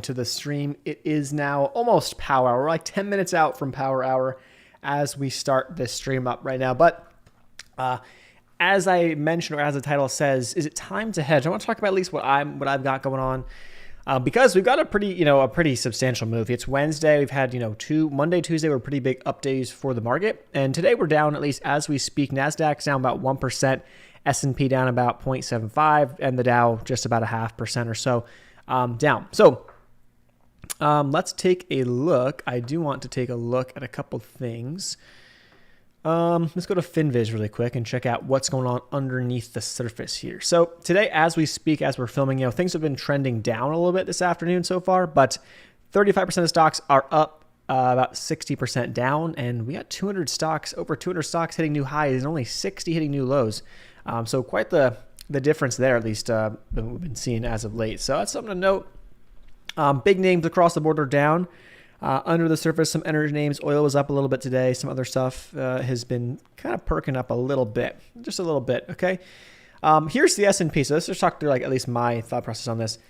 to the stream. It is now almost power hour. We're like 10 minutes out from power hour as we start this stream up right now. But as I mentioned, or as the title says, is it time to hedge? I want to talk about at least what I've got going on, because we've got a pretty substantial move. It's Wednesday. We've had Monday, Tuesday were pretty big up days for the market, and today we're down, at least as we speak. Nasdaq's down about 1%, S&P down about 0.75, and the Dow just about 0.5% or so down. So let's take a look. I do want to take a look at a couple things. Let's go to FinViz really quick and check out what's going on underneath the surface here. So today, as we speak, as we're filming, things have been trending down a little bit this afternoon so far, but 35% of stocks are up, about 60% down, and we got 200 stocks, over 200 stocks hitting new highs and only 60 hitting new lows. So quite the difference there, at least that we've been seeing as of late. So that's something to note. Big names across the board are down. Under the surface, some energy names. Oil was up a little bit today. Some other stuff has been kind of perking up a little bit, just a little bit. Okay. Here's the S&P. So let's just talk through at least my thought process on this.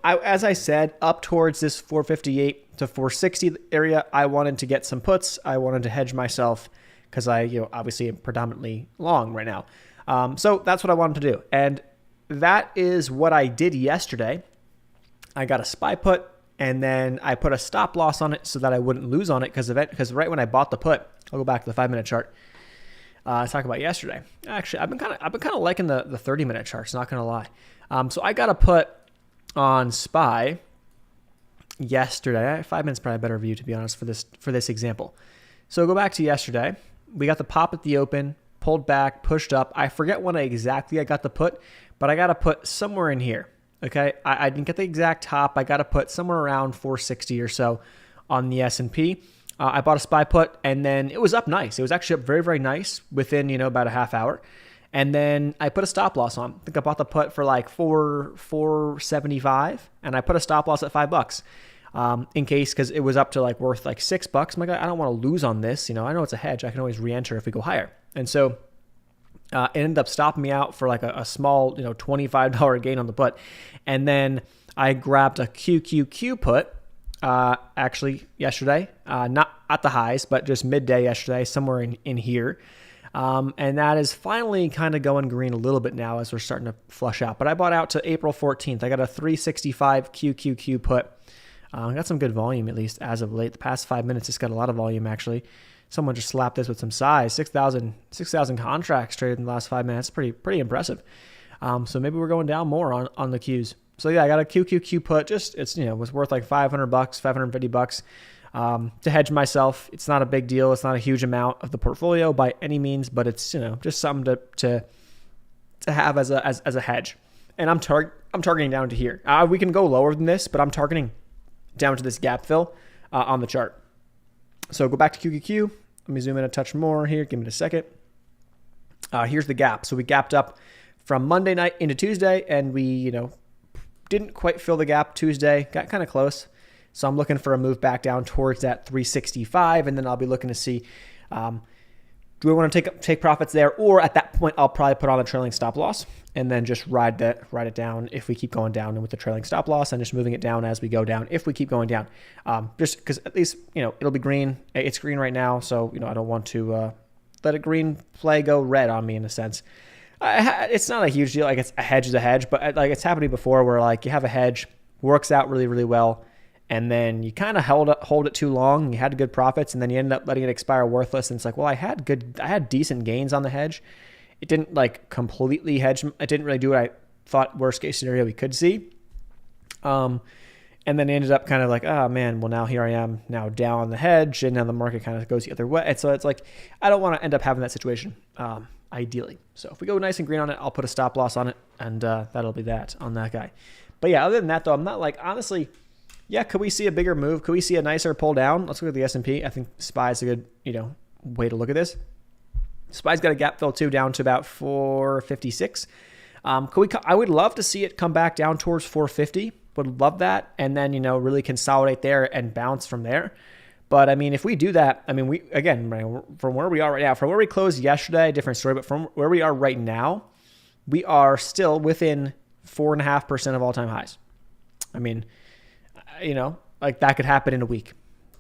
As I said, up towards this 458 to 460 area, I wanted to get some puts. I wanted to hedge myself because I, obviously am predominantly long right now. So that's what I wanted to do. And that is what I did yesterday. I got a SPY put, and then I put a stop loss on it so that I wouldn't lose on it because right when I bought the put, I'll go back to the 5-minute chart. Talk about yesterday. Actually, I've been kind of liking the 30-minute charts. Not gonna lie. So I got a put on SPY yesterday. 5 minutes probably a better view, to be honest, for this example. So go back to yesterday. We got the pop at the open, pulled back, pushed up. I forget when exactly I got the put, but I got a put somewhere in here. Okay, I didn't get the exact top. I got to put somewhere around 460 or so on the S&P. I bought a SPY put, and then it was up nice. It was actually up very, very nice within, about a half hour. And then I put a stop loss on. I think I bought the put for like 475, and I put a stop loss at $5 in case, because it was up to worth like $6. I'm like, I don't want to lose on this. I know it's a hedge. I can always re-enter if we go higher. And so it ended up stopping me out for like a small, $25 gain on the put. And then I grabbed a QQQ put, actually yesterday, not at the highs, but just midday yesterday, somewhere in here. And that is finally kind of going green a little bit now as we're starting to flush out. But I bought out to April 14th. I got a 365 QQQ put. I got some good volume, at least as of late. The past 5 minutes, it's got a lot of volume, actually. Someone just slapped this with some size. 6,000 contracts traded in the last 5 minutes. Pretty impressive. So maybe we're going down more on the Qs. So yeah, I got a QQQ put. Just was worth like $500, $550 to hedge myself. It's not a big deal. It's not a huge amount of the portfolio by any means, but it's just something to have as a hedge. And I'm targeting down to here. We can go lower than this, but I'm targeting down to this gap fill on the chart. So go back to QQQ. Let me zoom in a touch more here. Give me a second. Here's the gap. So we gapped up from Monday night into Tuesday, and we, didn't quite fill the gap Tuesday. Got kind of close. So I'm looking for a move back down towards that 365, and then I'll be looking to see, do I want to take profits there, or at that point I'll probably put on a trailing stop loss and then just ride it down if we keep going down, and with the trailing stop loss and just moving it down as we go down if we keep going down. Just because at least it'll be green. It's green right now, so I don't want to let a green play go red on me in a sense. It's not a huge deal. It's a hedge is a hedge, but it's happened to me before where you have a hedge, works out really, really well, and then you kind of hold it too long, and you had good profits, and then you end up letting it expire worthless. And it's like, well, I had decent gains on the hedge. It didn't completely hedge. It didn't really do what I thought worst case scenario we could see. And then it ended up kind of like, oh man, well now here I am now down on the hedge, and now the market kind of goes the other way. And so it's like, I don't want to end up having that situation, ideally. So if we go nice and green on it, I'll put a stop loss on it, and that'll be that on that guy. But yeah, other than that though, I'm not honestly, yeah, could we see a bigger move? Could we see a nicer pull down? Let's look at the S&P. I think SPY is a good, way to look at this. SPY's got a gap fill too, down to about 456. I would love to see it come back down towards 450. Would love that, and then really consolidate there and bounce from there. But if we do that, we again, from where we are right now, from where we closed yesterday, different story. But from where we are right now, we are still within 4.5% of all-time highs. like that could happen in a week,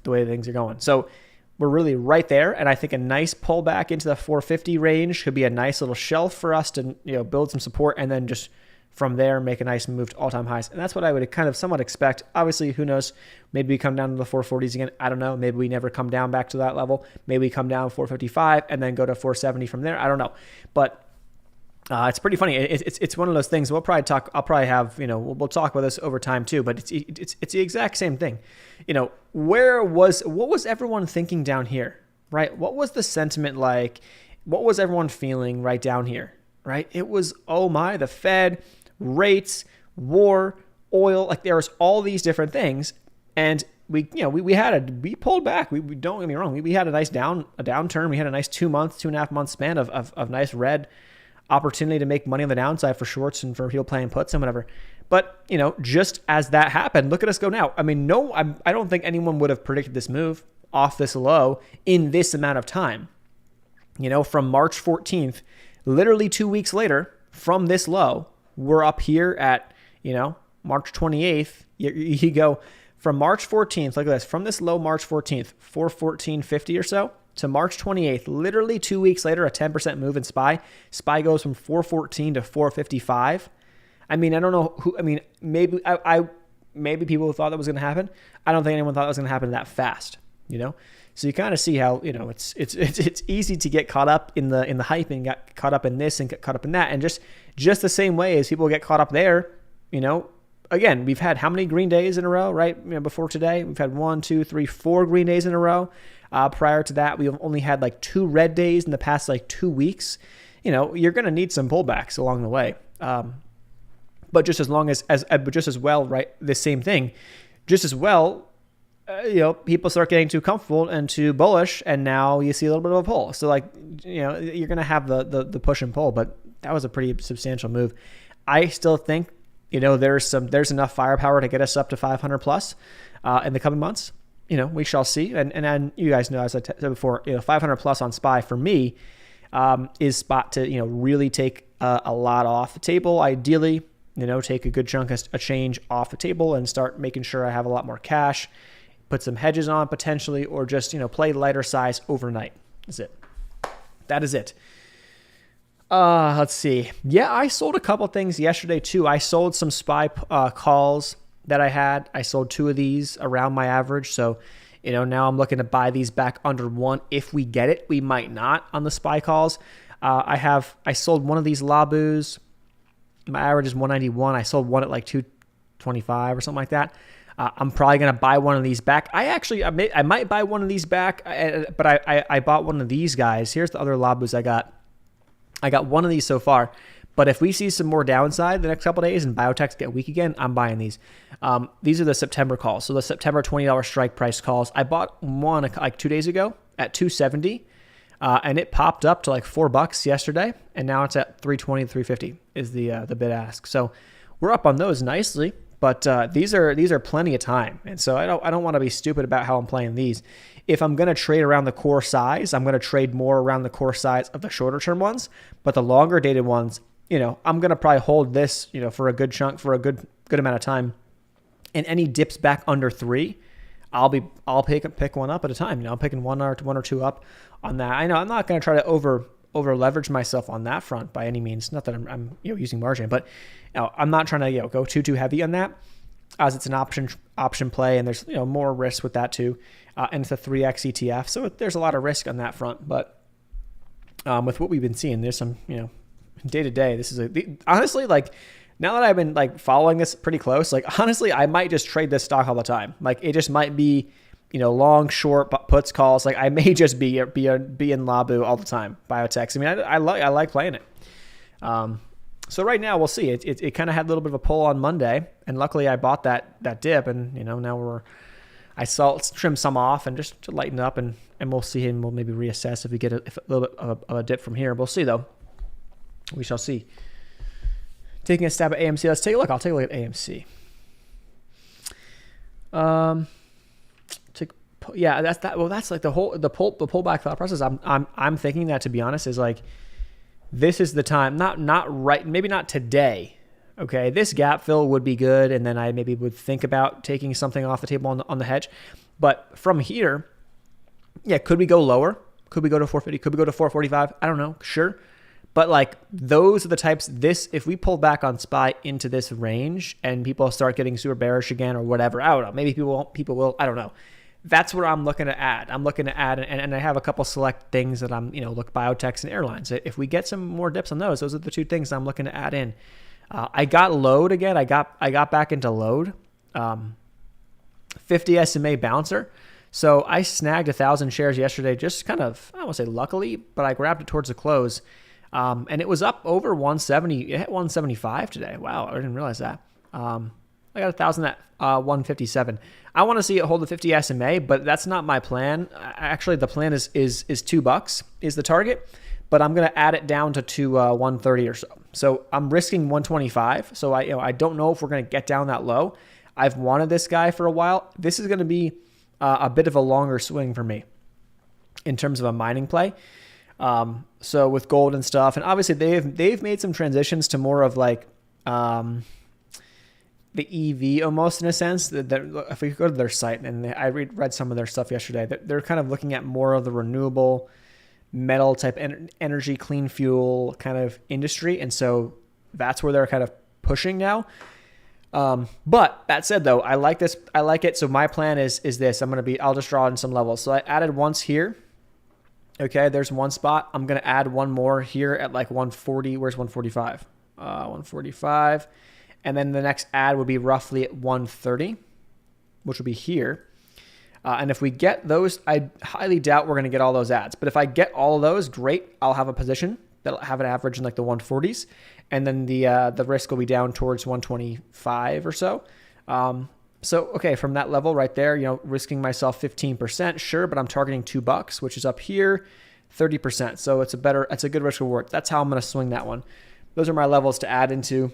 the way things are going. So we're really right there. And I think a nice pullback into the 450 range could be a nice little shelf for us to, build some support and then just from there make a nice move to all-time highs. And that's what I would kind of somewhat expect. Obviously, who knows? Maybe we come down to the 440s again. I don't know. Maybe we never come down back to that level. Maybe we come down 455 and then go to 470 from there. I don't know. But it's pretty funny. It's one of those things. We'll probably talk. I'll probably have we'll talk about this over time too. But it's the exact same thing. What was everyone thinking down here, right? What was the sentiment like? What was everyone feeling right down here, right? It was, oh my, the Fed, rates, war, oil. Like there was all these different things, and we pulled back. We don't get me wrong. We had a nice downturn. We had a nice 2.5 month span of nice red opportunity to make money on the downside for shorts and for people playing puts and whatever. But, just as that happened, look at us go now. I mean, I don't think anyone would have predicted this move off this low in this amount of time. From March 14th, literally 2 weeks later from this low, we're up here at, March 28th. You go from March 14th, look at this, from this low March 14th, 414.50 or so, to March 28th, literally 2 weeks later, a 10% move in SPY. SPY goes from 414 to 455. I mean, I don't know who. I mean, maybe maybe people thought that was going to happen. I don't think anyone thought it was going to happen that fast. So you kind of see how it's easy to get caught up in the hype and get caught up in this and get caught up in that, and just the same way as people get caught up there. Again, we've had how many green days in a row, right? Before today, we've had 1, 2, 3, 4 green days in a row. Prior to that, we've only had like 2 red days in the past 2 weeks. You're going to need some pullbacks along the way. But just as long as just as well, right? The same thing, just as well, people start getting too comfortable and too bullish, and now you see a little bit of a pull. So you're going to have the push and pull, but that was a pretty substantial move. I still think, there's enough firepower to get us up to 500 plus in the coming months. We shall see. And you guys know, as I said before, 500 plus on SPY for me is spot to, really take a lot off the table. Ideally, take a good chunk of a change off the table and start making sure I have a lot more cash, put some hedges on potentially, or just, play lighter size overnight. That's it. That is it. Let's see. Yeah, I sold a couple things yesterday too. I sold some SPY calls that I had. I sold 2 of these around my average. So, now I'm looking to buy these back under 1. If we get it, we might not on the SPY calls. I sold one of these Labus. My average is 191. I sold one at 225 or something like that. I'm probably going to buy one of these back. I might buy one of these back, but I bought one of these guys. Here's the other Labus I got. I got one of these so far, but if we see some more downside the next couple of days and biotechs get weak again, I'm buying these. These are the September calls. So the September $20 strike price calls. I bought one 2 days ago at 270, and it popped up to $4 yesterday, and now it's at 320 to 350 is the bid ask. So we're up on those nicely, but these are plenty of time, and so I don't want to be stupid about how I'm playing these. If I'm going to trade around the core size, I'm going to trade more around the core size of the shorter term ones, but the longer dated ones, I'm going to probably hold this, for a good chunk, for a good amount of time. And any dips back under 3, I'll pick one up at a time. I'm picking one or 2 up on that. I know I'm not going to try to over leverage myself on that front by any means. Not that I'm using margin, but I'm not trying to go too heavy on that, as it's an option play, and there's more risk with that too. And it's a 3x ETF, so there's a lot of risk on that front. But with what we've been seeing, there's some day to day. This is honestly now that I've been following this pretty close, honestly, I might just trade this stock all the time. It just might be long, short, puts, calls. I may just be in Labu all the time. Biotechs. I mean, I like playing it. So right now we'll see. It kind of had a little bit of a pull on Monday, and luckily I bought that dip, and now I trim some off and just to lighten up, and we'll see, and we'll maybe reassess if we get a little bit of a dip from here. We'll see though. We shall see. Taking a stab at AMC. Let's take a look. I'll take a look at AMC. Yeah, that's that. Well, that's the pullback thought process. I'm thinking that, to be honest, is this is the time. Not right. Maybe not today, Okay, this gap fill would be good, and then I maybe would think about taking something off the table on the hedge. But from here, yeah, could we go lower? Could we go to 450? Could we go to 445? I don't know. Sure. But like those are the types, if we pull back on SPY into this range and people start getting super bearish again or whatever, I don't know. Maybe people will, I don't know. That's what I'm looking to add. I'm looking to add, and I have a couple select things that I'm, look, biotechs and airlines. If we get some more dips on those are the two things I'm looking to add in. I got load again. I got back into load. 50 SMA bouncer. So I snagged 1,000 shares yesterday, just kind of, I won't say luckily, but I grabbed it towards the close. And it was up over 170. It hit 175 today. Wow, I didn't realize that. I got 1,000 at 157. I want to see it hold the 50 SMA, but that's not my plan. Actually, the plan is $2 is the target, but I'm going to add it down to 130 or so. So I'm risking 125. So I don't know if we're going to get down that low. I've wanted this guy for a while. This is going to be a bit of a longer swing for me in terms of a mining play. So with gold and stuff, and obviously they've made some transitions to more of like the EV almost in a sense. That if we go to their site, and I read some of their stuff yesterday, they're kind of looking at more of the renewable metal type energy, clean fuel kind of industry, and so that's where they're kind of pushing now. But that said, though, I like this. I like it. So my plan is this. I'll just draw in some levels. So I added once here. Okay, there's one spot. I'm going to add one more here at like 140. Where's 145? 145. And then the next add would be roughly at 130, which will be here. And if we get those, I highly doubt we're going to get all those adds. But if I get all of those, great. I'll have a position that'll have an average in like the 140s. And then the risk will be down towards 125 or so. So, okay, from that level right there, risking myself 15%, sure, but I'm targeting $2, which is up here, 30%. So it's a good risk reward. That's how I'm going to swing that one. Those are my levels to add into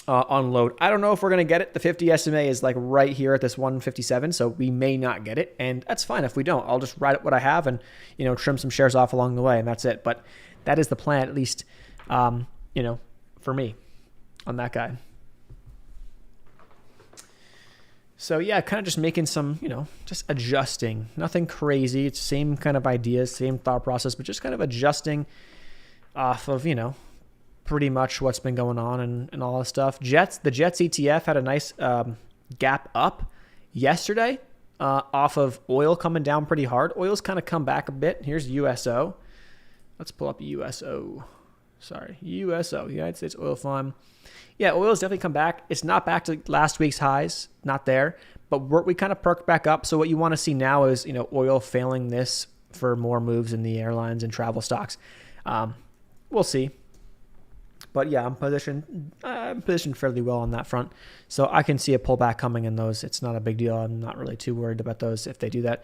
on load. I don't know if we're going to get it. The 50 SMA is like right here at this 157, so we may not get it, and that's fine if we don't. I'll just ride what I have and, trim some shares off along the way, and that's it. But that is the plan, at least, for me on that guy. So yeah, kind of just making some, just adjusting. Nothing crazy. It's same kind of ideas, same thought process, but just kind of adjusting off of, pretty much what's been going on and all this stuff. The Jets ETF had a nice gap up yesterday off of oil coming down pretty hard. Oil's kind of come back a bit. Here's USO. Let's pull up USO. USO, United States Oil Fund. Yeah, oil's definitely come back. It's not back to last week's highs, not there, but we kind of perked back up. So what you want to see now is, oil failing this for more moves in the airlines and travel stocks. We'll see. But yeah, I'm positioned fairly well on that front. So I can see a pullback coming in those. It's not a big deal. I'm not really too worried about those if they do that.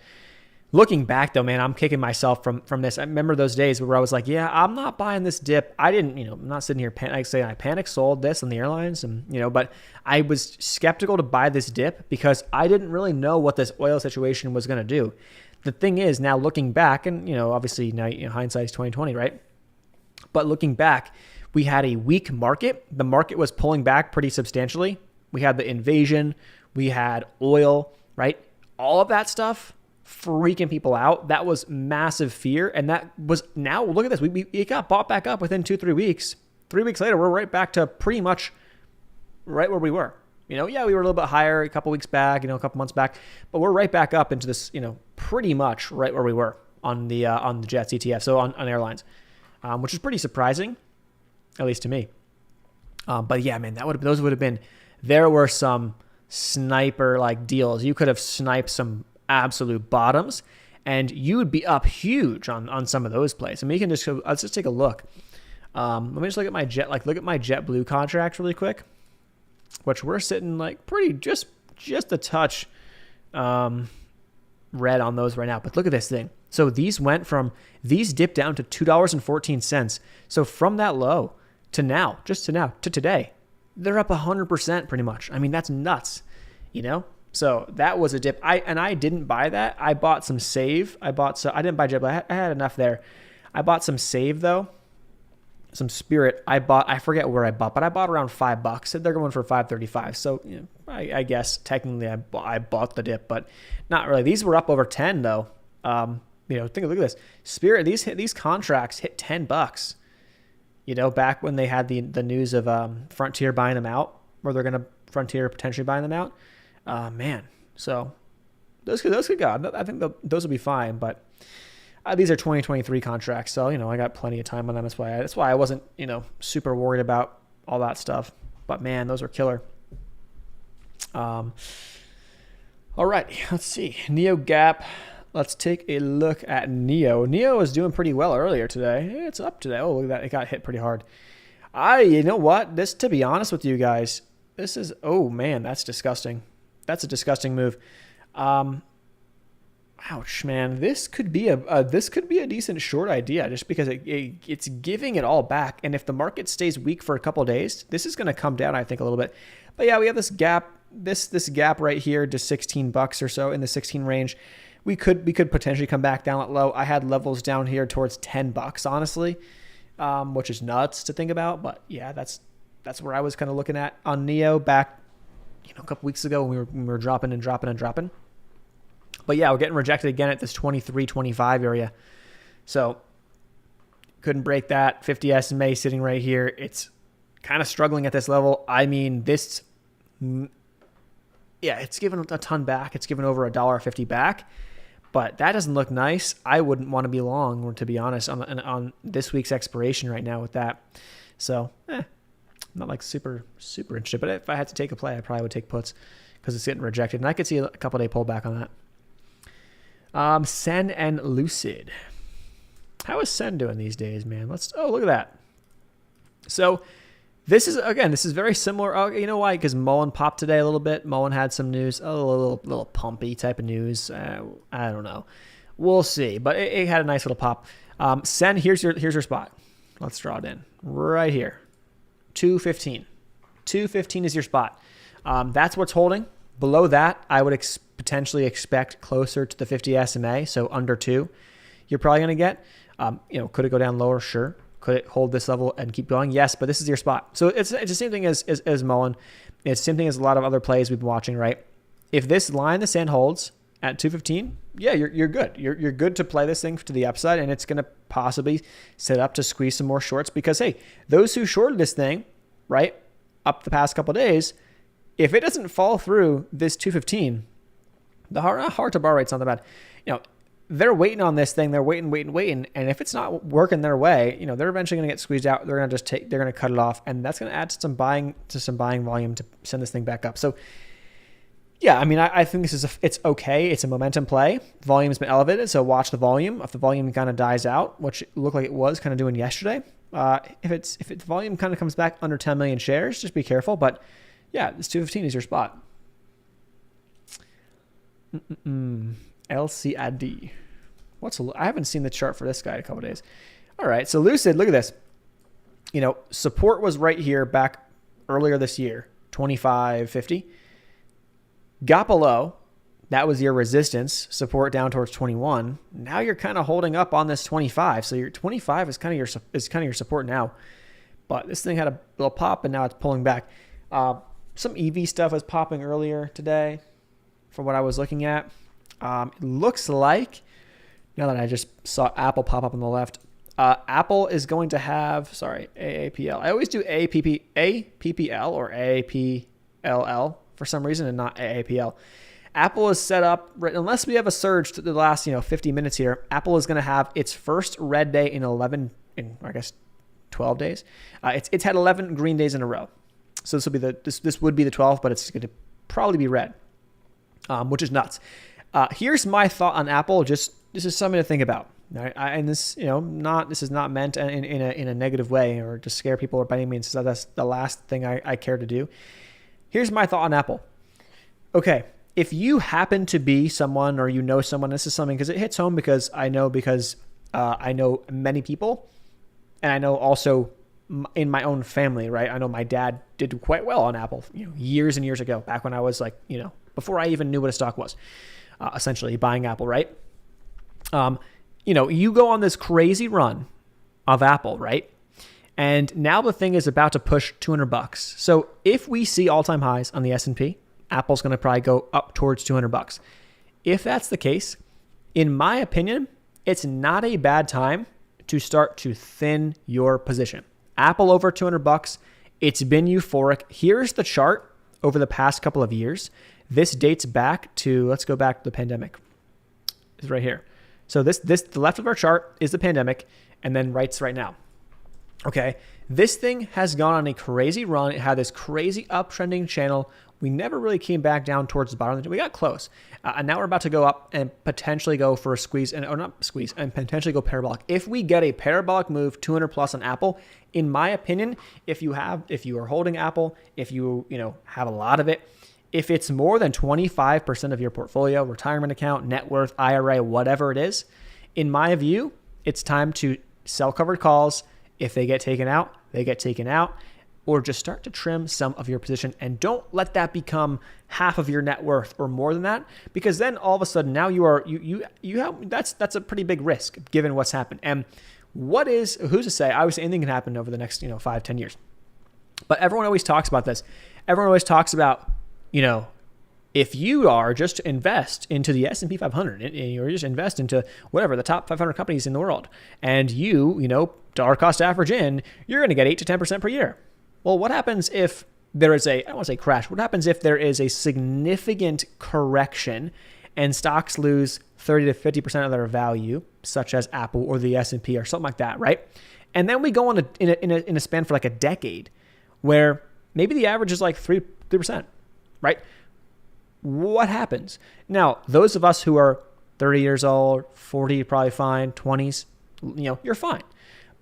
Looking back though, man, I'm kicking myself from this. I remember those days where I was like, yeah, I'm not buying this dip. I didn't, I'm not sitting here saying I panic sold this on the airlines and, but I was skeptical to buy this dip because I didn't really know what this oil situation was going to do. The thing is now looking back and, obviously now hindsight is 2020, right? But looking back, we had a weak market. The market was pulling back pretty substantially. We had the invasion, we had oil, right? All of that stuff freaking people out. That was massive fear. And that was now, look at this. It got bought back up within 2-3 weeks. 3 weeks later, we're right back to pretty much right where we were. Yeah, we were a little bit higher a couple weeks back, a couple months back, but we're right back up into this, pretty much right where we were on the Jets ETF. So on airlines, which is pretty surprising, at least to me. But yeah, man, those would have been, there were some sniper like deals. You could have sniped some absolute bottoms and you would be up huge on some of those plays. I mean, you can just let's just take a look. Let me just look at my JetBlue contract really quick, which we're sitting like pretty just a touch red on those right now. But look at this thing. So these dipped down to $2.14. So from that low to today, they're up 100% pretty much. I mean, that's nuts, So that was a dip. I didn't buy that. I bought some save. I didn't buy JetBlue. I had enough there. I bought some save though. some Spirit. I forget where I bought, but I bought around $5. They're going for $5.35. So I guess technically I bought the dip, but not really. These were up over 10 though. Look at this. Spirit, these contracts hit $10. Back when they had the news of Frontier buying them out, or Frontier potentially buying them out. Man, so those could go. I think those will be fine, but these are 2023 contracts, so I got plenty of time on them. That's why I wasn't super worried about all that stuff. But man, those are killer. All right, let's see. Neo Gap. Let's take a look at Neo. Neo is doing pretty well earlier today. It's up today. Oh, look at that. It got hit pretty hard. You know what? To be honest with you guys, oh man, that's disgusting. That's a disgusting move. Ouch, man. This could be a decent short idea just because it's giving it all back. And if the market stays weak for a couple of days, this is going to come down, I think, a little bit. But yeah, we have this gap, this gap right here to $16 or so in the 16 range. We could potentially come back down at low. I had levels down here towards $10, honestly, which is nuts to think about. But yeah, that's where I was kind of looking at on Neo back, a couple weeks ago when we were dropping and dropping and dropping. But yeah, we're getting rejected again at this 23, 25 area. So couldn't break that. 50 SMA sitting right here. It's kind of struggling at this level. I mean, it's given a ton back. It's given over $1.50 back. But that doesn't look nice. I wouldn't want to be long, to be honest, on this week's expiration right now with that. So, not like super, super interested. But if I had to take a play, I probably would take puts because it's getting rejected. And I could see a couple day pullback on that. Sen and Lucid. How is Sen doing these days, man? Look at that. So, this is very similar. Oh, you know why? Because Mullen popped today a little bit. Mullen had some news, a little pumpy type of news. I don't know. We'll see. But it had a nice little pop. Sen, here's your spot. Let's draw it in right here. 215. 215 is your spot. That's what's holding. Below that, I would potentially expect closer to the 50 SMA, so under 2. You're probably going to get. Could it go down lower? Sure. Could it hold this level and keep going? Yes, but this is your spot. So it's the same thing as Mullen. It's the same thing as a lot of other plays we've been watching, right? If this line in the sand holds at 215, yeah, you're good. You're good to play this thing to the upside, and it's going to possibly set up to squeeze some more shorts because, hey, those who shorted this thing, right, up the past couple of days, if it doesn't fall through this 215, the hard to bar rate's not that bad. They're waiting on this thing. They're waiting. And if it's not working their way, they're eventually going to get squeezed out. They're going to cut it off. And that's going to add to some buying volume to send this thing back up. So yeah, I mean, I think it's okay. It's a momentum play. Volume's been elevated. So watch the volume. If the volume kind of dies out, which it looked like it was kind of doing yesterday, if the volume kind of comes back under 10 million shares, just be careful. But yeah, this 215 is your spot. LCID. I haven't seen the chart for this guy in a couple of days. All right, so Lucid, look at this. Support was right here back earlier this year, 25.50. Got below. That was your resistance. Support down towards 21. Now you're kind of holding up on this 25. So your 25 is kind of your support now. But this thing had a little pop, and now it's pulling back. Some EV stuff was popping earlier today, from what I was looking at. It looks like, now that I just saw Apple pop up on the left, Apple is going to have, AAPL. I always do APPL or AAPLL for some reason and not AAPL. Apple is set up, unless we have a surge to the last 50 minutes here, Apple is going to have its first red day in 12 days. It's had 11 green days in a row. So this would be the 12th, but it's going to probably be red, which is nuts. Here's my thought on Apple. This is something to think about. Right? This is not meant in a negative way or to scare people or by any means. So that's the last thing I care to do. Here's my thought on Apple. Okay, if you happen to be someone or someone, this is something because it hits home because I know many people, and I know also in my own family, right? I know my dad did quite well on Apple, years and years ago, back when I was before I even knew what a stock was. Essentially buying Apple, right? You go on this crazy run of Apple, right? And now the thing is about to push $200. So if we see all-time highs on the S&P, Apple's going to probably go up towards $200. If that's the case, in my opinion, it's not a bad time to start to thin your position. Apple over $200. It's been euphoric. Here's the chart over the past couple of years. This dates back to, let's go back to the pandemic. It's right here. So the left of our chart is the pandemic, and then right's right now. Okay, this thing has gone on a crazy run. It had this crazy uptrending channel. We never really came back down towards the bottom. We got close. And now we're about to go up and potentially go for a squeeze, and potentially go parabolic. If we get a parabolic move, 200 plus on Apple, in my opinion, if you are holding Apple, if you have a lot of it, if it's more than 25% of your portfolio, retirement account, net worth, IRA, whatever it is, in my view, it's time to sell covered calls. If they get taken out, they get taken out, or just start to trim some of your position, and don't let that become half of your net worth or more than that, because then all of a sudden now that's a pretty big risk given what's happened. And who's to say? Obviously anything can happen over the next 5-10 years, but everyone always talks about this. Everyone always talks about if you are just to invest into the S&P 500 or just invest into whatever the top 500 companies in the world, and dollar cost average you're going to get 8 to 10% per year. Well, what happens if there is I don't want to say crash. What happens if there is a significant correction and stocks lose 30 to 50% of their value, such as Apple or the S&P or something like that, right? And then we go on in a span for like a decade where maybe the average is like 3%, right? What happens? Now, those of us who are 30 years old, 40, probably fine, 20s, you're fine.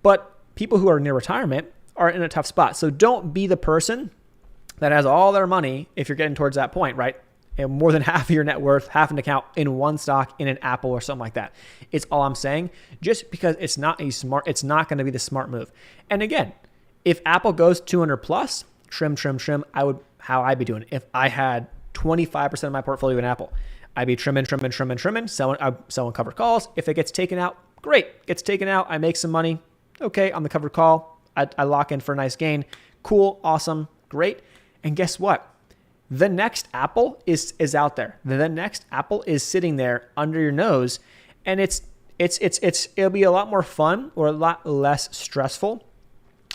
But people who are near retirement are in a tough spot. So don't be the person that has all their money, if you're getting towards that point, right? And more than half of your net worth, half an account in one stock, in an Apple or something like that. It's all I'm saying, just because it's not going to be the smart move. And again, if Apple goes 200 plus, trim, how I'd be doing it. If I had 25% of my portfolio in Apple, I'd be trimming, selling covered calls. If it gets taken out, great. Gets taken out, I make some money. Okay, on the covered call, I lock in for a nice gain. Cool, awesome, great. And guess what? The next Apple is out there. The next Apple is sitting there under your nose, and it'll be a lot more fun or a lot less stressful,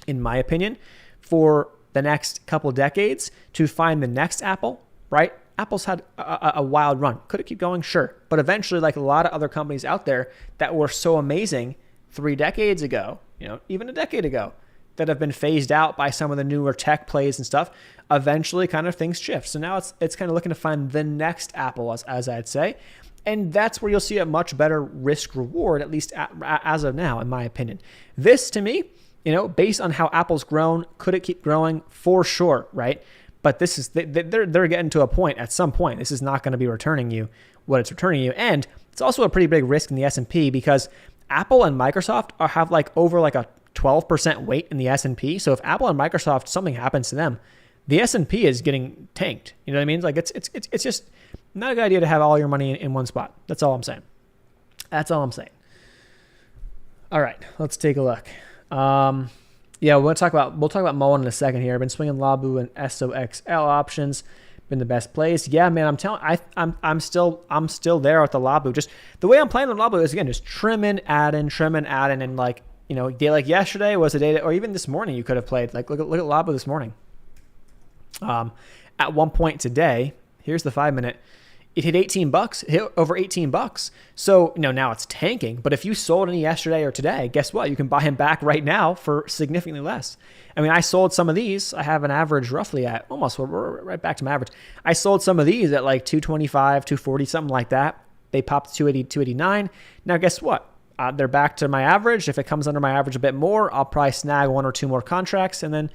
in my opinion, for the next couple decades to find the next Apple, right? Apple's had a wild run. Could it keep going? Sure. But eventually, like a lot of other companies out there that were so amazing 3 decades ago, even a decade ago, that have been phased out by some of the newer tech plays and stuff, eventually kind of things shift. So now it's kind of looking to find the next Apple, as I'd say. And that's where you'll see a much better risk reward, at least as of now, in my opinion. This, to me, based on how Apple's grown, could it keep growing? For sure, right? But this is they're getting to a point. At some point, this is not going to be returning you what it's returning you, and it's also a pretty big risk in the S&P because Apple and Microsoft have over a 12% weight in the S&P. So if Apple and Microsoft, something happens to them, the S&P is getting tanked. You know what I mean? It's just not a good idea to have all your money in one spot. That's all I'm saying. All right, let's take a look. We'll talk about Mullen in a second here. I've been swinging Labu and SOXL options. Been the best plays. Yeah, man, I'm still there with the Labu. Just the way I'm playing the Labu is, again, just trim in, add in, and day like yesterday was a day that, or even this morning you could have played. Look at Labu this morning. At one point today, here's the 5-minute. It hit $18, hit over $18. So now it's tanking. But if you sold any yesterday or today, guess what? You can buy him back right now for significantly less. I mean, I sold some of these. I have an average roughly at almost, we're right back to my average. I sold some of these at like 225, 240, something like that. They popped 280, 289. Now, guess what? They're back to my average. If it comes under my average a bit more, I'll probably snag 1 or 2 more contracts. And then,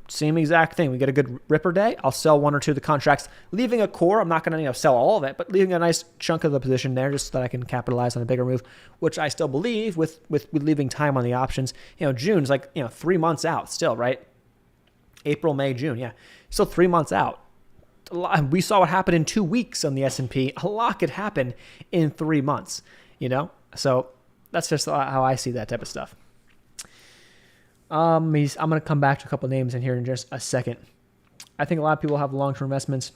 same exact thing. We get a good ripper day. I'll sell 1 or 2 of the contracts, leaving a core. I'm not going to sell all of it, but leaving a nice chunk of the position there just so that I can capitalize on a bigger move, which I still believe with leaving time on the options. June's 3 months out still, right? April, May, June. Yeah. Still 3 months out. We saw what happened in 2 weeks on the S&P. A lot could happen in 3 months, So that's just how I see that type of stuff. I'm going to come back to a couple names in here in just a second. I think a lot of people have long-term investments.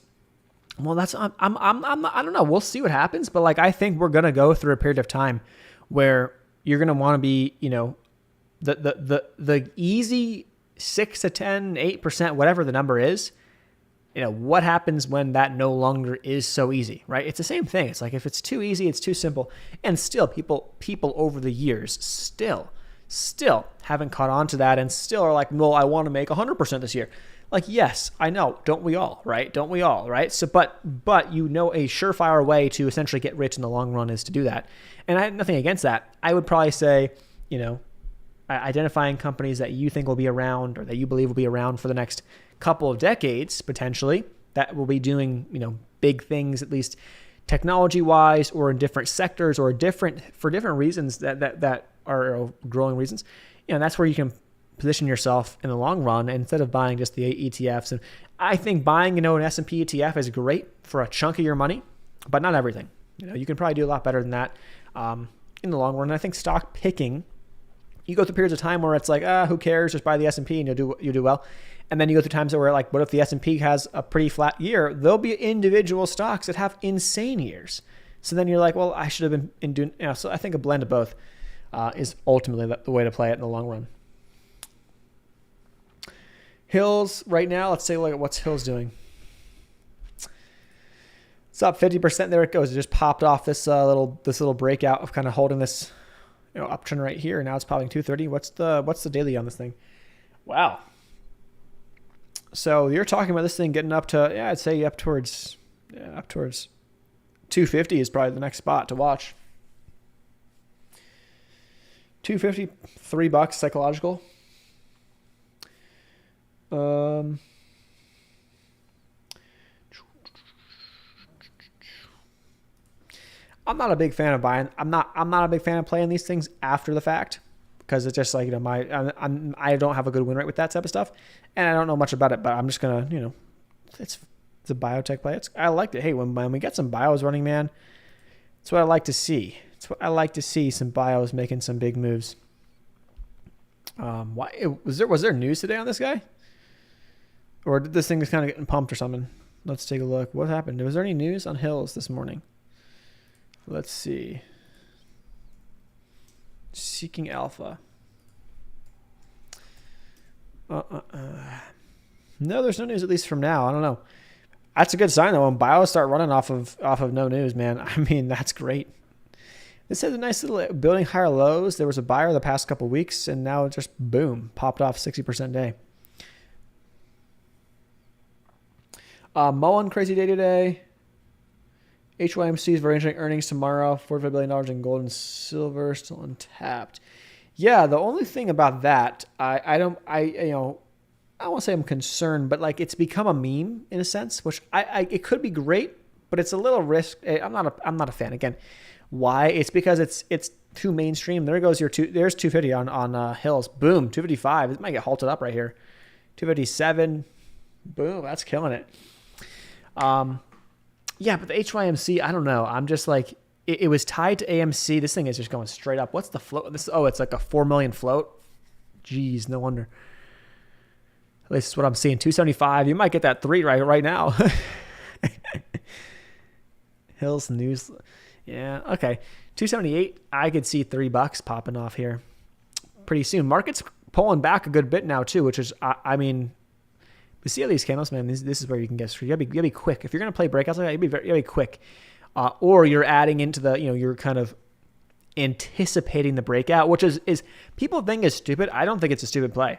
Well, I don't know. We'll see what happens, but like I think we're gonna go through a period of time where you're gonna want to be, the easy 6 to 10, 8%, whatever the number is. What happens when that no longer is so easy, right? It's the same thing. It's like if it's too easy, it's too simple, and still people over the years still haven't caught on to that, and still are like, well, I want to make 100% this year. Like, yes, I know. Don't we all, right? Don't we all, right? So, but a surefire way to essentially get rich in the long run is to do that. And I have nothing against that. I would probably say, identifying companies that you think will be around or that you believe will be around for the next couple of decades, potentially, that will be doing, big things, at least technology-wise or in different sectors or for different reasons that are growing reasons. That's where you can position yourself in the long run instead of buying just the ETFs. And I think buying, an S&P ETF is great for a chunk of your money, but not everything. You can probably do a lot better than that in the long run. And I think stock picking, you go through periods of time where it's like, who cares? Just buy the S&P and you'll do well. And then you go through times where like, what if the S&P has a pretty flat year? There'll be individual stocks that have insane years. So then you're like, well, I should have been doing. So I think a blend of both is ultimately the way to play it in the long run. Hills right now, let's take a look at what's Hills doing. It's up 50%. There it goes. It just popped off this little breakout of kind of holding this uptrend right here. Now it's popping 230. What's the daily on this thing? Wow. So you're talking about this thing getting up to, I'd say up towards 250 is probably the next spot to watch. 250, $3 psychological. I'm not a big fan of buying. I'm not a big fan of playing these things after the fact because it's just like, I don't have a good win rate with that type of stuff, and I don't know much about it. But I'm just gonna, it's a biotech play. I liked it. Hey, when we get some bios running, man, it's what I like to see. It's what I like to see, some bios making some big moves. Why was there news today on this guy? Or did this thing just kind of getting pumped or something? Let's take a look. What happened? Was there any news on Hills this morning? Let's see. Seeking Alpha. No, there's no news, at least from now. I don't know. That's a good sign, though. When bios start running off of no news, man, I mean, that's great. This has a nice little building higher lows. There was a buyer the past couple of weeks, and now it just, boom, popped off 60% day. Mullen, crazy day today. HYMC is range earnings tomorrow. $45 billion in gold and silver still untapped. Yeah, the only thing about that, I don't want to say I'm concerned, but like it's become a meme in a sense, which it could be great, but it's a little risk. I'm not a fan. Again, why? It's because it's too mainstream. There goes there's 250 on Hills. Boom, 255. It might get halted up right here. 257. Boom, that's killing it. Yeah, but the HYMC, I don't know. I'm just like, it was tied to AMC. This thing is just going straight up. What's the float? It's like a 4 million float. Jeez, no wonder. At least that's what I'm seeing. 275. You might get that 3 right now. Hills News. Yeah, okay. 278. I could see $3 popping off here pretty soon. Market's pulling back a good bit now too, which is, I mean, we see all these candles, man. This is where you can get screwed. You gotta be quick. If you're gonna play breakouts like that, you gotta be quick. Or you're adding into the, you're kind of anticipating the breakout, which is people think is stupid. I don't think it's a stupid play.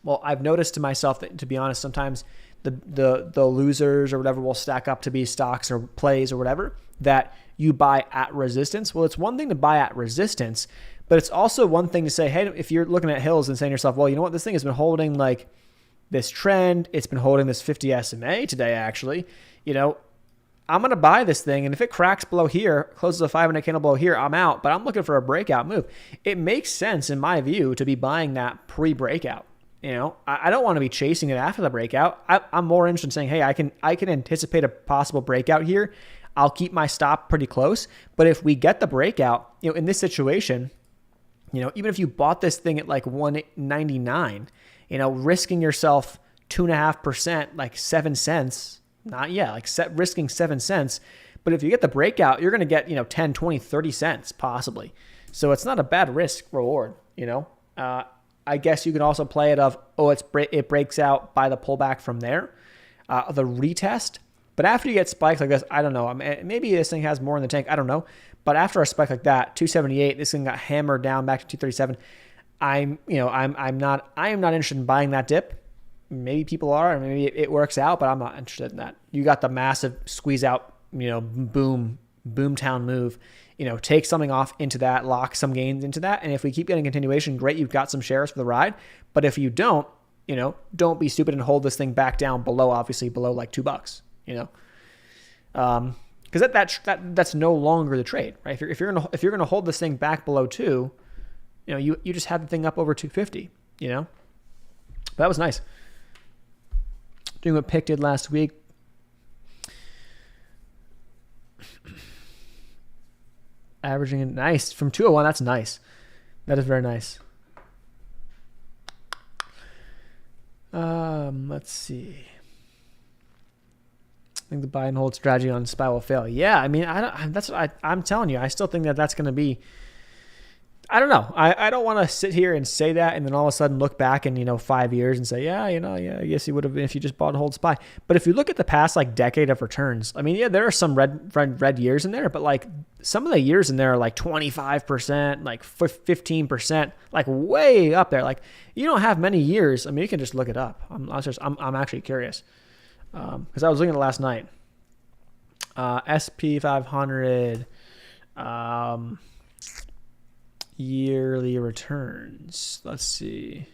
Well, I've noticed to myself that, to be honest, sometimes the losers or whatever will stack up to be stocks or plays or whatever that you buy at resistance. Well, it's one thing to buy at resistance, but it's also one thing to say, hey, if you're looking at Hills and saying to yourself, well, you know what, this thing has been holding like this trend, it's been holding this 50 SMA today, actually, I'm going to buy this thing. And if it cracks below here, closes a 5-minute candle below here, I'm out, but I'm looking for a breakout move. It makes sense, in my view, to be buying that pre-breakout. I don't want to be chasing it after the breakout. I'm more interested in saying, hey, I can anticipate a possible breakout here. I'll keep my stop pretty close. But if we get the breakout, in this situation, Even if you bought this thing at like 199, risking yourself 2.5%, like 7 cents, risking 7 cents. But if you get the breakout, you're going to get, 10, 20, 30 cents possibly. So it's not a bad risk reward, I guess you can also play it of, it breaks out by the pullback from there, the retest. But after you get spikes like this, I don't know. Maybe this thing has more in the tank. I don't know. But after a spike like that, 278, this thing got hammered down back to 237. I am not interested in buying that dip. Maybe people are, and maybe it works out, but I'm not interested in that. You got the massive squeeze out, boom town move. Take something off into that, lock some gains into that. And if we keep getting continuation, great, you've got some shares for the ride. But if you don't, don't be stupid and hold this thing back down below like $2, because that's no longer the trade, right? If you're gonna hold this thing back below 2, you just had the thing up over 250, But that was nice. Doing what Pick did last week. Averaging it nice from 201. That's nice. That is very nice. Let's see. I think the buy and hold strategy on SPY will fail. Yeah, I'm telling you. I still think that's going to be. I don't know. I don't want to sit here and say that and then all of a sudden look back in 5 years and say, I guess you would have if you just bought and hold SPY. But if you look at the past decade of returns, there are some red years in there, but some of the years in there are 25%, 15%, way up there. You don't have many years. You can just look it up. I'm actually curious because I was looking at it last night. SP 500. Yearly returns. Let's see.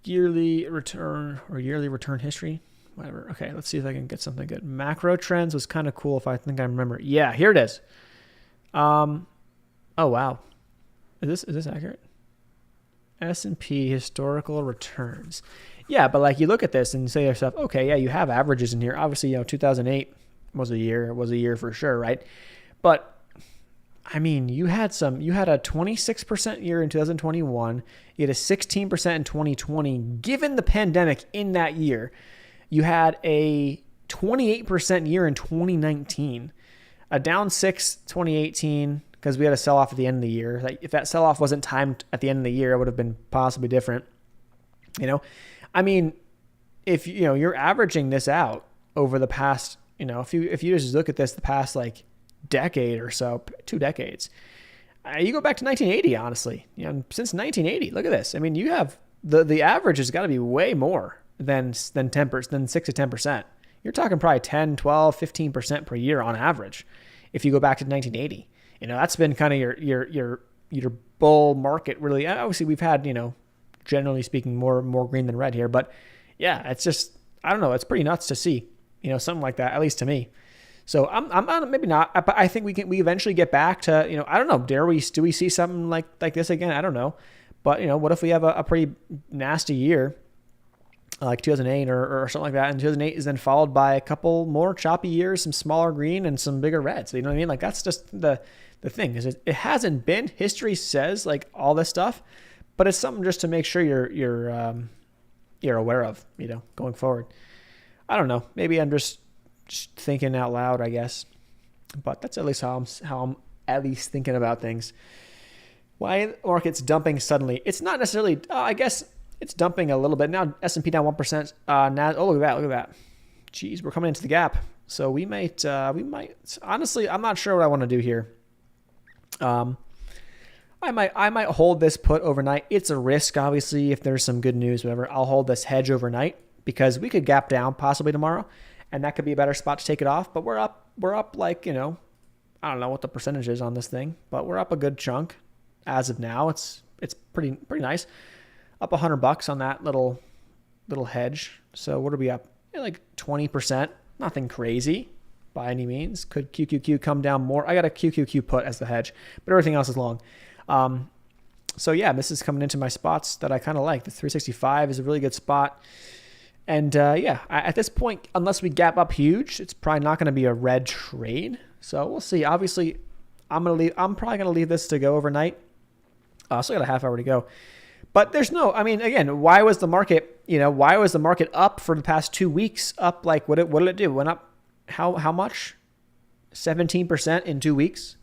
Yearly return or yearly return history. Whatever. Okay, let's see if I can get something good. Macro trends was kind of cool if I think I remember. Yeah, here it is. Oh wow. Is this accurate? S&P historical returns. Yeah, but you look at this and say to yourself, okay, yeah, you have averages in here. Obviously, 2008 was a year for sure, right? But you had a 26% year in 2021. You had a 16% in 2020. Given the pandemic in that year, you had a 28% year in 2019, a down if because we had a sell-off at the end of the year. If that sell-off wasn't timed at the end of the year, it would have been possibly different. If you're averaging this out over the past, if you just look at this, the past decade or so, 2 decades. You go back to 1980, honestly. Since 1980, look at this. You have the average has got to be way more than 10%, than 6 to 10%. You're talking probably 10, 12, 15% per year on average. If you go back to 1980, that's been kind of your bull market. Really, obviously we've had generally speaking more green than red here, but yeah, it's just I don't know. It's pretty nuts to see something like that, at least to me. So I'm maybe not, but I think we eventually get back to, I don't know, do we see something like this again? I don't know. But, what if we have a pretty nasty year like 2008 or something like that, and 2008 is then followed by a couple more choppy years, some smaller green and some bigger red. So, you know what I mean? That's just the thing is it hasn't been, history says all this stuff, but it's something just to make sure you're aware of, going forward. I don't know. Maybe I'm just thinking out loud, I guess, but that's at least how I'm at least thinking about things. Why the market's dumping suddenly? It's not necessarily. I guess it's dumping a little bit now. S&P down 1%. Now, look at that. Jeez, we're coming into the gap. So we might. Honestly, I'm not sure what I want to do here. I might hold this put overnight. It's a risk, obviously. If there's some good news, whatever, I'll hold this hedge overnight because we could gap down possibly tomorrow. And that could be a better spot to take it off. But we're up I don't know what the percentage is on this thing, but we're up a good chunk as of now. It's pretty nice. Up $100 on that little hedge. So what are we up? 20%. Nothing crazy by any means. Could QQQ come down more? I got a QQQ put as the hedge, but everything else is long. So yeah, this is coming into my spots that I kind of like. The 365 is a really good spot. And at this point, unless we gap up huge, it's probably not going to be a red trade. So we'll see. Obviously, I'm probably gonna leave this to go overnight. Still got a half hour to go. But there's no, I mean, again, why was the market up for the past 2 weeks? Up like what did it do? It went up how much? 17% in 2 weeks.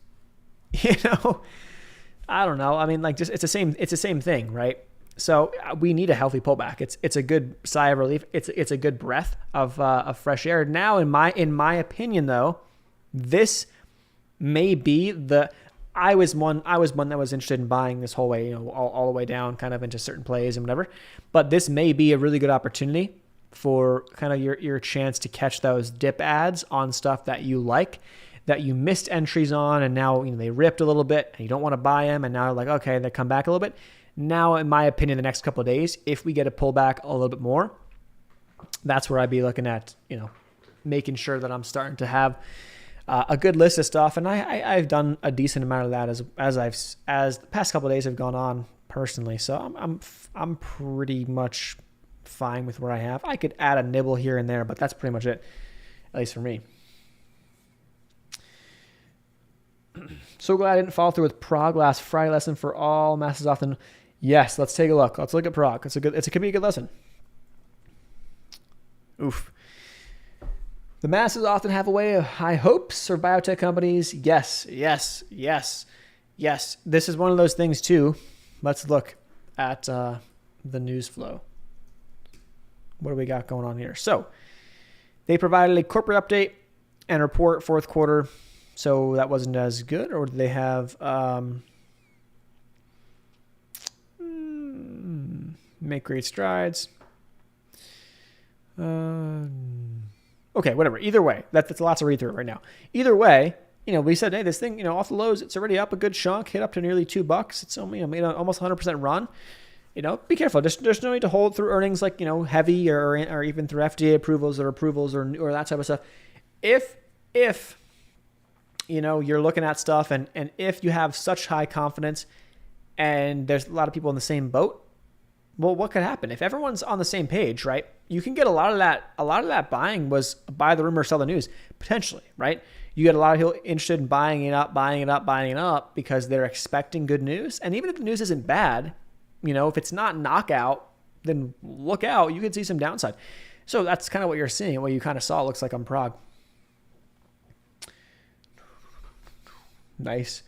I don't know. I mean, like, just it's the same thing, right? So we need a healthy pullback. It's a good sigh of relief. It's a good breath of fresh air. Now, in my opinion, though, this may be I was one that was interested in buying this whole way, all the way down, kind of into certain plays and whatever. But this may be a really good opportunity for kind of your chance to catch those dip ads on stuff that you like, that you missed entries on, and now they ripped a little bit, and you don't want to buy them, and now you're like, okay, they come back a little bit. Now, in my opinion, the next couple of days, if we get a pullback a little bit more, that's where I'd be looking at, making sure that I'm starting to have a good list of stuff. And I've done a decent amount of that as the past couple of days have gone on personally. So I'm pretty much fine with where I have. I could add a nibble here and there, but that's pretty much it, at least for me. So glad I didn't follow through with Prague last Friday lesson for all masses often. Yes, let's take a look. Let's look at Prague. It could be a good lesson. Oof. The masses often have a way of high hopes for biotech companies. Yes. This is one of those things too. Let's look at the news flow. What do we got going on here? So they provided a corporate update and report fourth quarter. So that wasn't as good, or did they have make great strides? Okay, whatever. Either way, that's lots of read through right now. Either way, we said, hey, this thing, off the lows, it's already up a good chunk, hit up to nearly $2. It's only made almost 100% run. Be careful. There's no need to hold through earnings like heavy or even through FDA approvals or that type of stuff. If you're looking at stuff and if you have such high confidence and there's a lot of people in the same boat, well, what could happen? If everyone's on the same page, right? You can get a lot of that buying was buy the rumor, sell the news, potentially, right? You get a lot of people interested in buying it up because they're expecting good news. And even if the news isn't bad, if it's not knockout, then look out. You can see some downside. So that's kind of what you're seeing, what you kind of saw, looks like on Prague. Nice.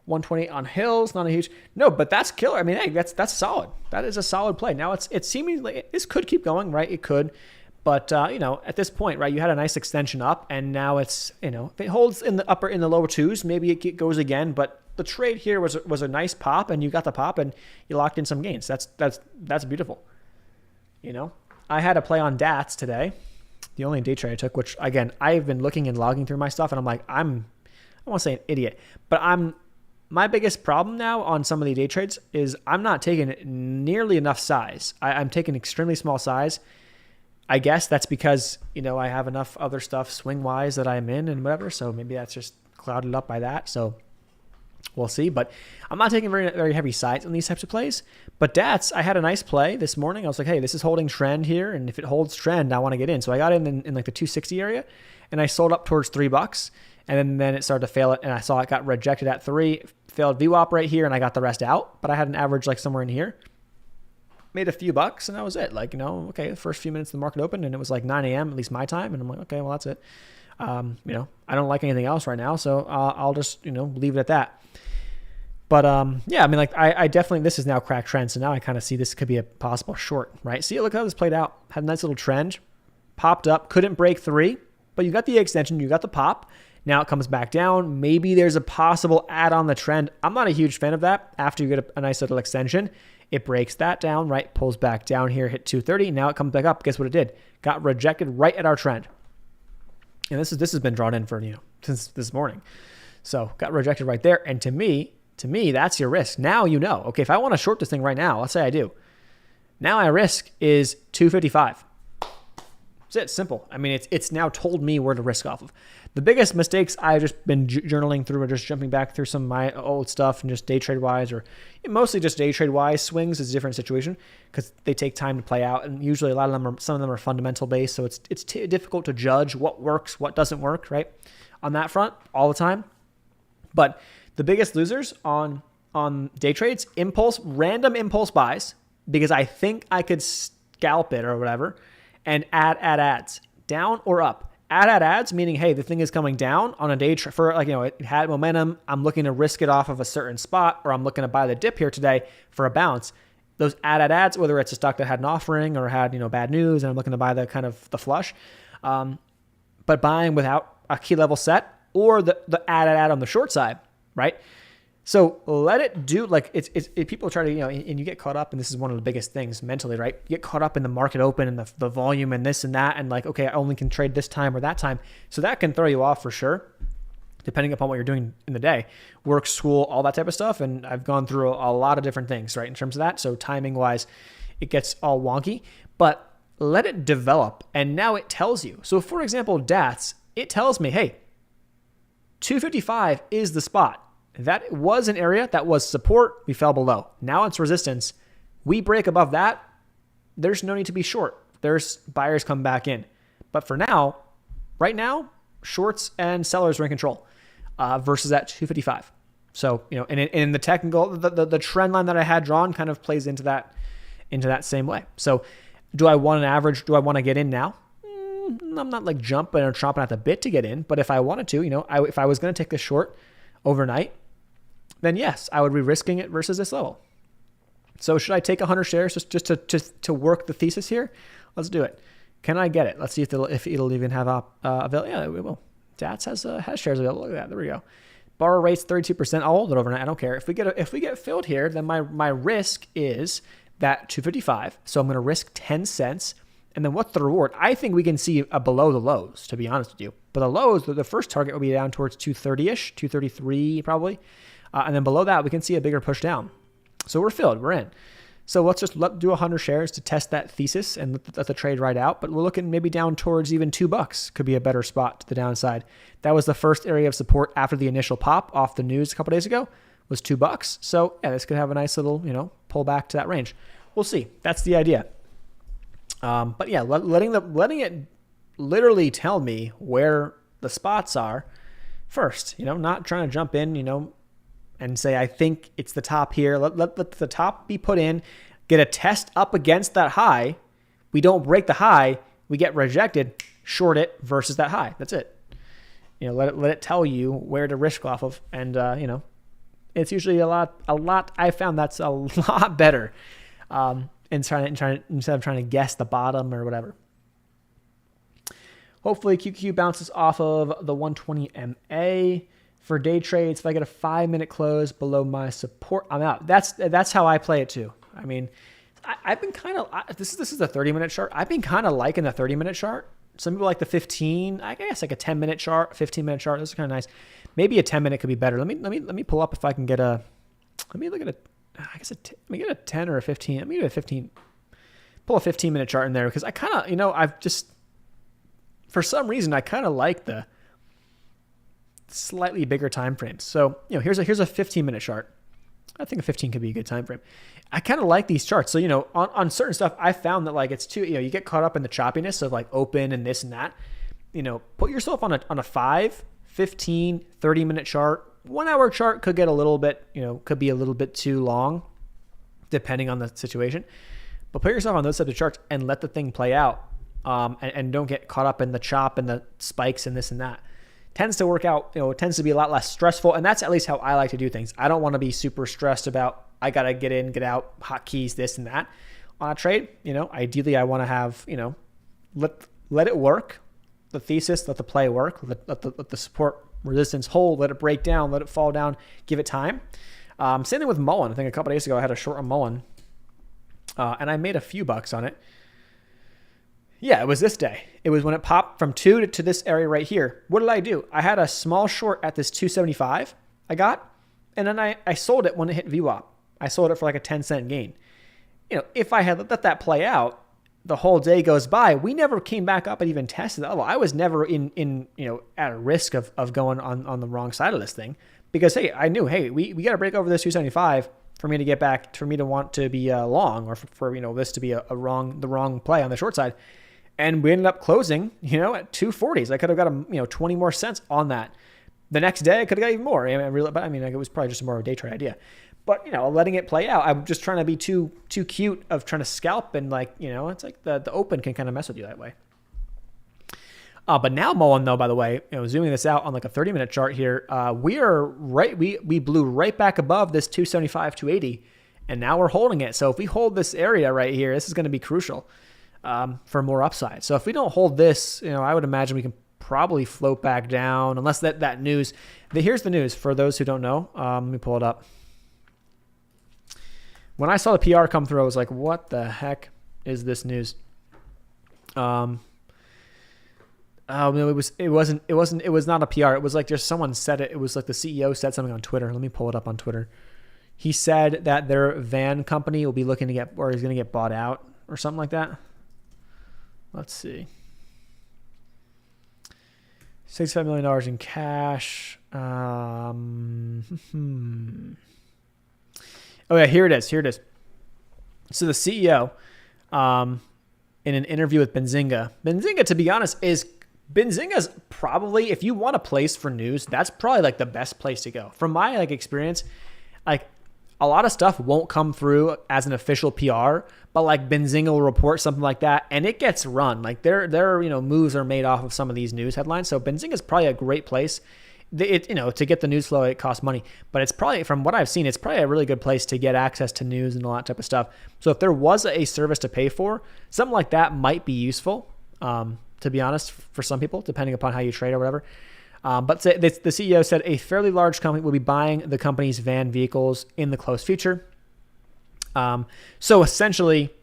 128 on Hills, not a huge, no, but that's killer. I mean, hey, that's solid. That is a solid play. Now it's seemingly, this could keep going, right? It could, but at this point, right, you had a nice extension up, and now it's, if it holds in the lower twos, maybe it goes again. But the trade here was a nice pop, and you got the pop, and you locked in some gains. That's beautiful. I had a play on DATS today, the only day trade I took, which again, I've been looking and logging through my stuff, and I'm like, I don't want to say an idiot, but my biggest problem now on some of the day trades is I'm not taking nearly enough size. I'm taking extremely small size. I guess that's because, I have enough other stuff swing-wise that I'm in and whatever, so maybe that's just clouded up by that. So we'll see. But I'm not taking very, very heavy size on these types of plays. But DATS, I had a nice play this morning. I was like, hey, this is holding trend here, and if it holds trend, I want to get in. So I got in like the 260 area, and I sold up towards $3. And then it started to fail it, and I saw it got rejected at 3, failed VWAP right here, and I got the rest out. But I had an average like somewhere in here. Made a few bucks, and that was it. Like, okay, the first few minutes the market opened, and it was like 9 a.m., at least my time. And I'm like, okay, well, that's it. I don't like anything else right now, so I'll just, leave it at that. But, yeah, I mean, like, I definitely, this is now cracked trend, so now I kind of see this could be a possible short, right? See, look how this played out. Had a nice little trend, popped up, couldn't break 3, but you got the extension, you got the pop. Now it comes back down. Maybe there's a possible add on the trend. I'm not a huge fan of that. After you get a nice little extension, it breaks that down, right? Pulls back down here, hit 230. Now it comes back up. Guess what it did? Got rejected right at our trend. And this has been drawn in for, since this morning. So got rejected right there. And to me, that's your risk. Now okay, if I want to short this thing right now, let's say I do. Now my risk is 255. That's it. Simple. I mean, it's now told me where to risk off of. The biggest mistakes I've just been journaling through or just jumping back through some of my old stuff and just day trade wise, or mostly just day trade wise. Swings is a different situation because they take time to play out, and usually some of them are fundamental based, so it's difficult to judge what works, what doesn't work, right? On that front, all the time. But The biggest losers on day trades, random impulse buys, because I think I could scalp it or whatever, and add ads down or up. Add ads, meaning, hey, the thing is coming down on a day for like, it had momentum. I'm looking to risk it off of a certain spot, or I'm looking to buy the dip here today for a bounce. Those ads, whether it's a stock that had an offering or had, bad news, and I'm looking to buy the kind of the flush, but buying without a key level set, or the ad on the short side, right? So let it do, like it's people try to, and you get caught up, and this is one of the biggest things mentally, right? You get caught up in the market open and the volume and this and that, and like, okay, I only can trade this time or that time. So that can throw you off for sure, depending upon what you're doing in the day, work, school, all that type of stuff. And I've gone through a lot of different things, right? In terms of that. So timing wise, it gets all wonky, but let it develop. And now it tells you. So for example, DATS, it tells me, hey, 255 is the spot. That was an area that was support. We fell below. Now it's resistance. We break above that. There's no need to be short. There's buyers come back in. But for now, right now, shorts and sellers are in control versus at 255. So, and in the technical, the trend line that I had drawn kind of plays into that same way. So do I want an average? Do I want to get in now? I'm not like jumping or chomping at the bit to get in. But if I wanted to, if I was going to take this short overnight, then yes, I would be risking it versus this level. So should I take 100 shares just to work the thesis here? Let's do it. Can I get it? Let's see if it'll even have available. Yeah, it will. DATS has shares available. Look at that. There we go. Borrow rate's 32%. I'll hold it overnight. I don't care. If we get filled here, then my risk is that 255. So I'm going to risk 10 cents. And then what's the reward? I think we can see below the lows, to be honest with you. But the lows, the first target will be down towards 230-ish, 233 probably. And then below that, we can see a bigger push down. So we're filled. We're in. So let's just do 100 shares to test that thesis and let the trade ride out. But we're looking maybe down towards even $2 could be a better spot to the downside. That was the first area of support after the initial pop off the news a couple days ago was $2. So yeah, this could have a nice little, pull back to that range. We'll see. That's the idea. But yeah, letting it literally tell me where the spots are first, not trying to jump in, and say, I think it's the top here. Let the top be put in, get a test up against that high. We don't break the high. We get rejected, short it versus that high. That's it. Let it tell you where to risk off of. And, it's usually a lot, I found that's a lot better. Instead of trying to guess the bottom or whatever. Hopefully QQ bounces off of the 120 MA. For day trades, if I get a 5-minute close below my support, I'm out. That's how I play it too. I mean, I've been kind of, this is a 30-minute chart. I've been kind of liking the 30-minute chart. Some people like the 15. I guess like a 10-minute chart, 15-minute chart. Those are kind of nice. Maybe a 10-minute could be better. Let me pull up if I can get a. Let me look at let me get a 10 or a 15. Let me get a 15. Pull a 15-minute chart in there because I kind of, I've just, for some reason, I kind of like the slightly bigger time frames. So, here's a 15-minute chart. I think a 15 could be a good time frame. I kind of like these charts. So, on certain stuff, I found that like it's too, you get caught up in the choppiness of like open and this and that. Put yourself on a 5, 15, 30-minute chart. 1 hour chart could get a little bit, could be a little bit too long depending on the situation. But put yourself on those types of charts and let the thing play out. And don't get caught up in the chop and the spikes and this and that. Tends to work out, it tends to be a lot less stressful. And that's at least how I like to do things. I don't want to be super stressed about, I got to get in, get out, hotkeys, this and that on a trade. Ideally I want to have, let it work. The thesis, let the play work, let the support resistance hold, let it break down, let it fall down, give it time. Same thing with Mullen. I think a couple days ago I had a short on Mullen and I made a few bucks on it. Yeah, it was this day. It was when it popped from 2 to this area right here. What did I do? I had a small short at this 275 I got, and then I sold it when it hit VWAP. I sold it for like a 10-cent gain. If I had let that play out, the whole day goes by. We never came back up and even tested that level. I was never in at a risk of going on the wrong side of this thing because, hey, I knew, hey, we got to break over this 275 for me to get back, for me to want to be long or for this to be the wrong play on the short side. And we ended up closing, at 240s. I could have got 20 more cents on that. The next day, I could have got even more. Like, it was probably just more of a day trade idea. But, letting it play out, I'm just trying to be too cute of trying to scalp. And, like, it's like the open can kind of mess with you that way. But now Mullen, though, by the way, zooming this out on like a 30-minute chart here, we blew right back above this 275, 280, and now we're holding it. So if we hold this area right here, this is going to be crucial for more upside. So if we don't hold this, I would imagine we can probably float back down, unless that news. Here's the news for those who don't know. Let me pull it up. When I saw the PR come through, I was like, "What the heck is this news?" Oh no, it was not a PR. It was like just someone said it. It was like the CEO said something on Twitter. Let me pull it up on Twitter. He said that their van company will be looking to get, or is going to get bought out or something like that. Let's see. $65 million in cash. Oh yeah, here it is. So the CEO, in an interview with Benzinga, to be honest, Benzinga's probably, if you want a place for news, that's probably like the best place to go. From my experience, like a lot of stuff won't come through as an official PR, but like Benzinga will report something like that and it gets run. Like their moves are made off of some of these news headlines. So Benzinga's probably a great place. To get the news flow, it costs money, but it's probably, from what I've seen, it's probably a really good place to get access to news and all that type of stuff. So if there was a service to pay for, something like that might be useful. To be honest, for some people, depending upon how you trade or whatever. But the CEO said a fairly large company will be buying the company's van vehicles in the close future. So essentially,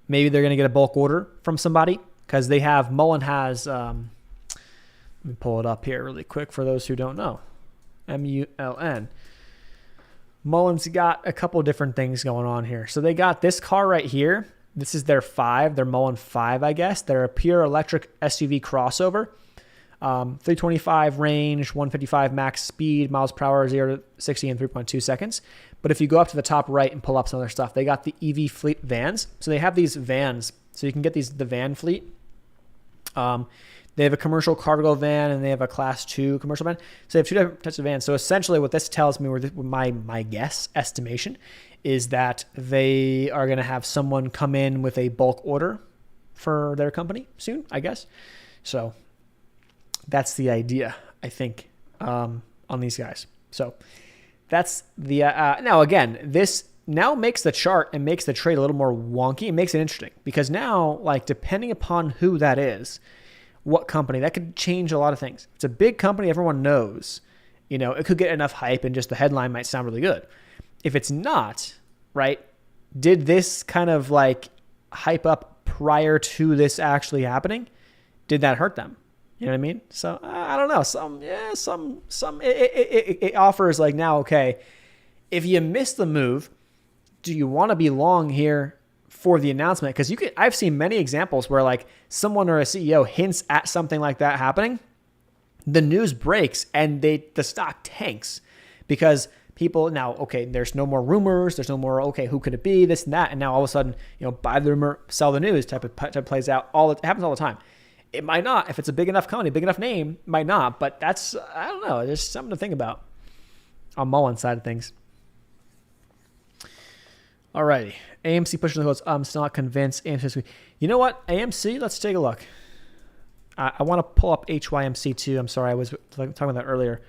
maybe they're going to get a bulk order from somebody because Mullen has, let me pull it up here really quick for those who don't know. Muln. Mullen's got a couple different things going on here. So they got this car right here. This is their Mullen 5, I guess. They're a pure electric SUV crossover. 325 range, 155 max speed, miles per hour, 0 to 60 in 3.2 seconds. But if you go up to the top right and pull up some other stuff, they got the EV fleet vans. So they have these vans. So you can get the van fleet. They have a commercial cargo van and they have a class 2 commercial van. So they have two different types of vans. So essentially what this tells me, or my guess, estimation, is that they are going to have someone come in with a bulk order for their company soon, I guess. So that's the idea, I think, on these guys. So that's the, now again, this now makes the chart and makes the trade a little more wonky. It makes it interesting because now, like, depending upon who that is, what company, that could change a lot of things. It's a big company everyone knows. It could get enough hype and just the headline might sound really good. If it's not, right, did this kind of like hype up prior to this actually happening? Did that hurt them? You know what I mean? So I don't know. It offers like, now, okay, if you miss the move, do you want to be long here for the announcement? Because I've seen many examples where like someone or a CEO hints at something like that happening, the news breaks and the stock tanks because people now, okay, there's no more rumors, there's no more, okay, who could it be, this and that, and now all of a sudden, buy the rumor, sell the news type plays out. It happens all the time. It might not, if it's a big enough company, big enough name, it might not, but that's, I don't know, there's something to think about on Mullen's side of things. Alrighty, AMC pushing the quotes. I'm still not convinced. AMC, you know what? AMC, let's take a look. I want to pull up HYMC too. I'm sorry, I was talking about that earlier.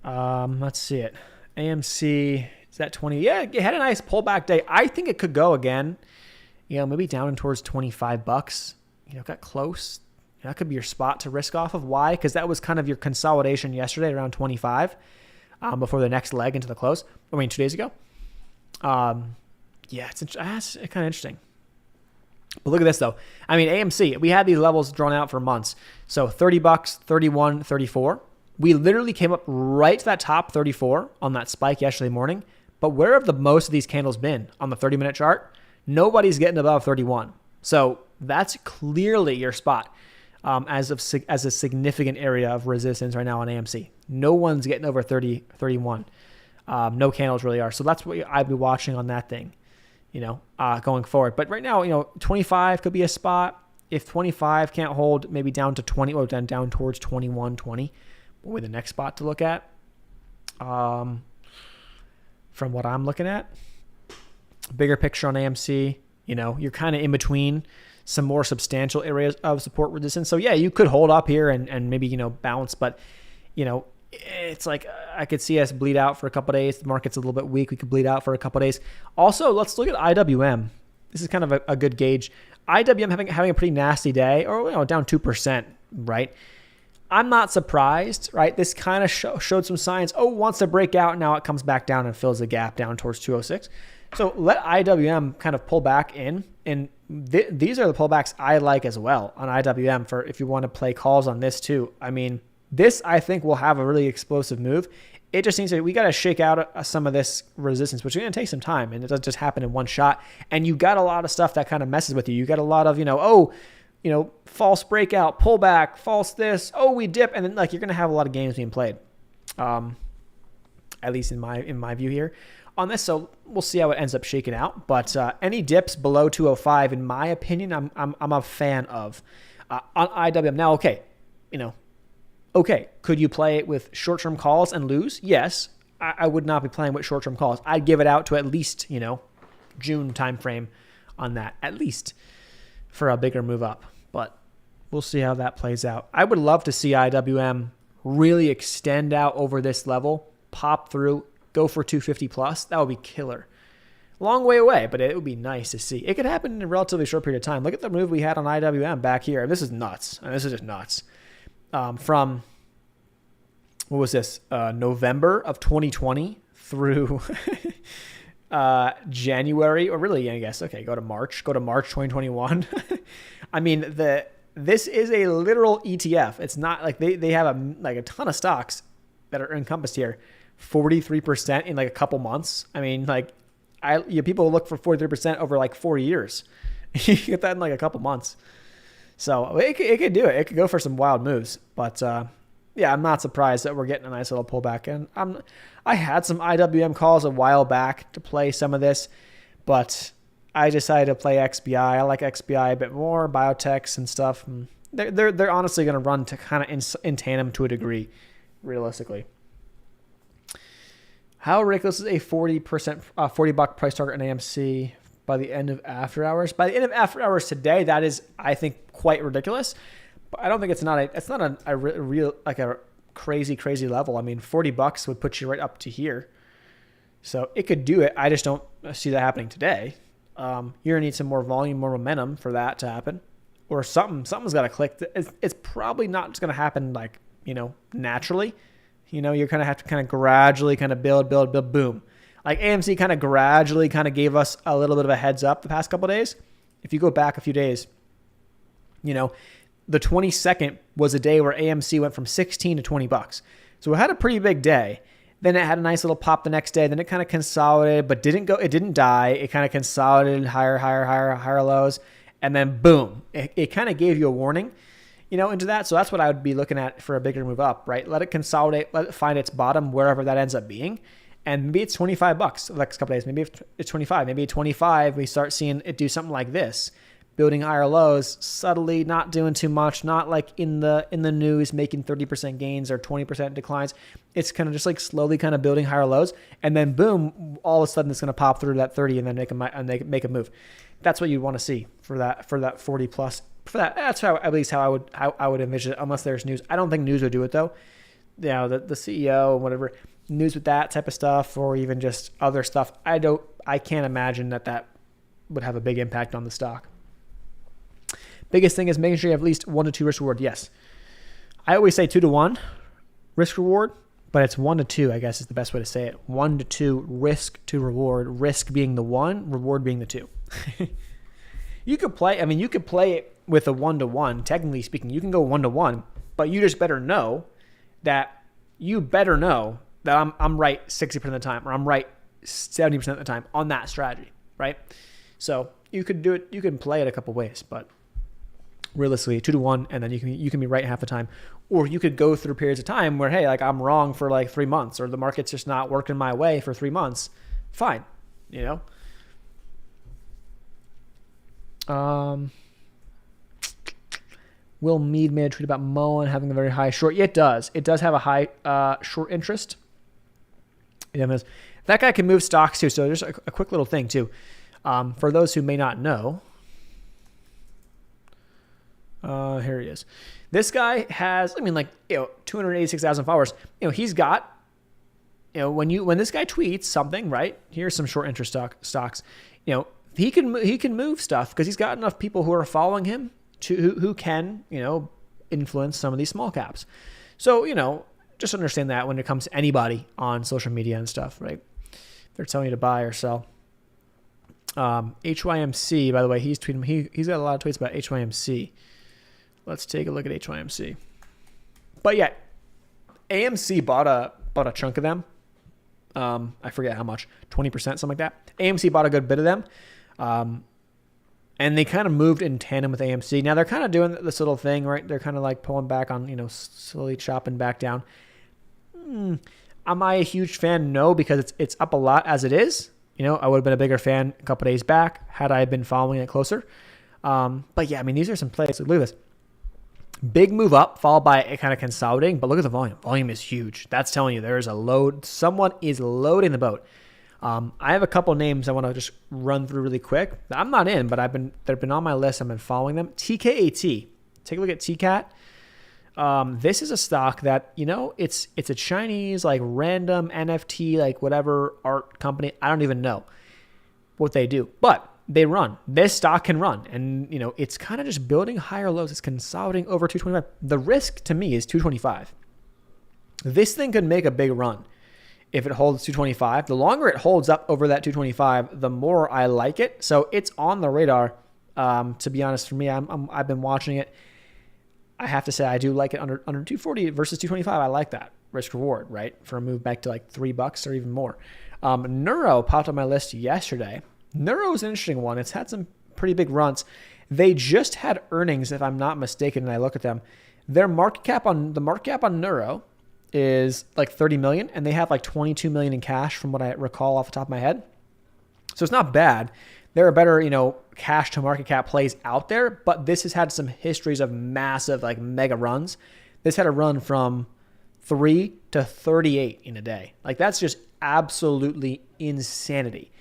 Let's see it. AMC is at 20. Yeah, it had a nice pullback day. I think it could go again. Maybe down towards $25. Got close. That could be your spot to risk off of. Why? Because that was kind of your consolidation yesterday around 25 before the next leg into the close. 2 days ago. It's kind of interesting. But look at this though. AMC, we had these levels drawn out for months. So $30, 31, 34. We literally came up right to that top 34 on that spike yesterday morning. But where have the most of these candles been on the 30-minute chart? Nobody's getting above 31. So that's clearly your spot as a significant area of resistance right now on AMC. No one's getting over 30, 31. No candles really are. So that's what I'd be watching on that thing, going forward. But right now, 25 could be a spot. If 25 can't hold, maybe down to 20 or down towards 21, 20. what would be the next spot to look at? From what I'm looking at, bigger picture on AMC, you're kind of in between some more substantial areas of support resistance. So yeah, you could hold up here and maybe, bounce, but it's like I could see us bleed out for a couple of days. The market's a little bit weak. We could bleed out for a couple of days. Also, let's look at IWM. This is kind of a good gauge. IWM having a pretty nasty day, or down 2%, right? I'm not surprised, right? This kind of showed some signs. Wants to break out. Now it comes back down and fills the gap down towards 206. So let IWM kind of pull back in. And these are the pullbacks I like as well on IWM for if you want to play calls on this too. I mean, this I think will have a really explosive move. It just seems that we got to shake out some of this resistance, which is going to take some time, and it doesn't just happen in one shot. And you got a lot of stuff that kind of messes with you. You got a lot of, false breakout, pullback, false this, we dip, and then like you're going to have a lot of games being played. At least in my view here on this. So we'll see how it ends up shaking out. But any dips below 205, in my opinion, I'm a fan of on IWM. Now, okay, could you play it with short-term calls and lose? Yes, I would not be playing with short-term calls. I'd give it out to at least, June timeframe on that, at least for a bigger move up. But we'll see how that plays out. I would love to see IWM really extend out over this level, pop through, go for 250 plus. That would be killer. Long way away, but it would be nice to see. It could happen in a relatively short period of time. Look at the move we had on IWM back here. This is nuts. This is just nuts. From, what was this, November of 2020 through January, or really, I guess, okay, go to March 2021. I mean, this is a literal ETF. It's not like they have a ton of stocks that are encompassed here. 43% in like a couple months. I mean, like people look for 43% over like 4 years. You get that in like a couple months. So it could do it. It could go for some wild moves. But yeah, I'm not surprised that we're getting a nice little pullback. And I had some IWM calls a while back to play some of this, but I decided to play XBI. I like XBI a bit more, biotechs and stuff. And they're honestly going to run to kind of in tandem to a degree, realistically. How ridiculous is a $40 price target in AMC by the end of after hours? By the end of after hours today, that is, I think, quite ridiculous. But I don't think it's not a real like a crazy level. I mean, $40 would put you right up to here, so it could do it. I just don't see that happening today. You're gonna need some more volume, more momentum for that to happen, or something's got to click. It's probably not just gonna happen like naturally. You're gonna have to kind of gradually kind of build, boom. Like AMC kind of gradually kind of gave us a little bit of a heads up the past couple of days. If you go back a few days, the 22nd was a day where AMC went from $16 to $20. So it had a pretty big day. Then it had a nice little pop the next day. Then it kind of consolidated, but it didn't die. It kind of consolidated higher lows. And then boom, it kind of gave you a warning, into that. So that's what I would be looking at for a bigger move up, right? Let it consolidate, let it find its bottom wherever that ends up being. And maybe it's $25 the next couple of days. Maybe it's 25. Maybe at 25, we start seeing it do something like this, building higher lows, subtly, not doing too much, not like in the news making 30% gains or 20% declines. It's kind of just like slowly kind of building higher lows, and then boom, all of a sudden it's going to pop through that 30 and then make a move. That's what you want to see for that 40 plus. For that, that's how at least how I would envision it. Unless there's news, I don't think news would do it though. The CEO and whatever news with that type of stuff, or even just other stuff. I can't imagine that would have a big impact on the stock. Biggest thing is making sure you have at least 1 to 2 risk reward. Yes. I always say 2 to 1 risk reward, but it's 1 to 2, I guess is the best way to say it. 1 to 2 risk to reward, risk being the 1, reward being the 2. You could play it with a 1 to 1. Technically speaking, you can go 1 to 1, but you just better know that I'm right 60% of the time, or I'm right 70% of the time on that strategy, right? So you could do it. You can play it a couple ways, but realistically 2 to 1, and then you can be right half the time. Or you could go through periods of time where, hey, like I'm wrong for like 3 months, or the market's just not working my way for 3 months. Fine, Will Mead made a tweet about Mullen having a very high short. Yeah, it does. It does have a high short interest. That guy can move stocks too. So there's a quick little thing too. For those who may not know, here he is. This guy has, 286,000 followers. He's got, when this guy tweets something, right? Here's some short interest stocks. He can move stuff because he's got enough people who are following him who can, influence some of these small caps. So, just understand that when it comes to anybody on social media and stuff, right? They're telling you to buy or sell. HYMC, by the way, he's tweeting. He's got a lot of tweets about HYMC. Let's take a look at HYMC. But yeah, AMC bought a chunk of them. I forget how much, 20%, something like that. AMC bought a good bit of them. And they kind of moved in tandem with AMC. Now they're kind of doing this little thing, right? They're kind of like pulling back on, slowly chopping back down. Am I a huge fan? No, because it's up a lot as it is. I would have been a bigger fan a couple days back had I been following it closer. But yeah, these are some plays. Look at this. Big move up, followed by a kind of consolidating. But look at the volume. Volume is huge. That's telling you there is a load. Someone is loading the boat. I have a couple names I want to just run through really quick. I'm not in, but they've been on my list. I've been following them. TKAT. Take a look at TCAT. This is a stock that, it's a Chinese, random NFT, whatever art company. I don't even know what they do, but they run. This stock can run. And, it's kind of just building higher lows. It's consolidating over 225. The risk to me is 225. This thing could make a big run if it holds 225. The longer it holds up over that 225, the more I like it. So it's on the radar. To be honest, for me, I've been watching it. I have to say I do like it under 240 versus 225. I like that risk reward, right? For a move back to $3 or even more. Neuro popped on my list yesterday. Neuro is an interesting one. It's had some pretty big runs. They just had earnings, if I'm not mistaken, and I look at them. Their market cap on Neuro is 30 million, and they have 22 million in cash from what I recall off the top of my head. So it's not bad. There are better, cash to market cap plays out there, but this has had some histories of massive, mega runs. This had a run from 3 to 38 in a day. That's just absolutely insanity.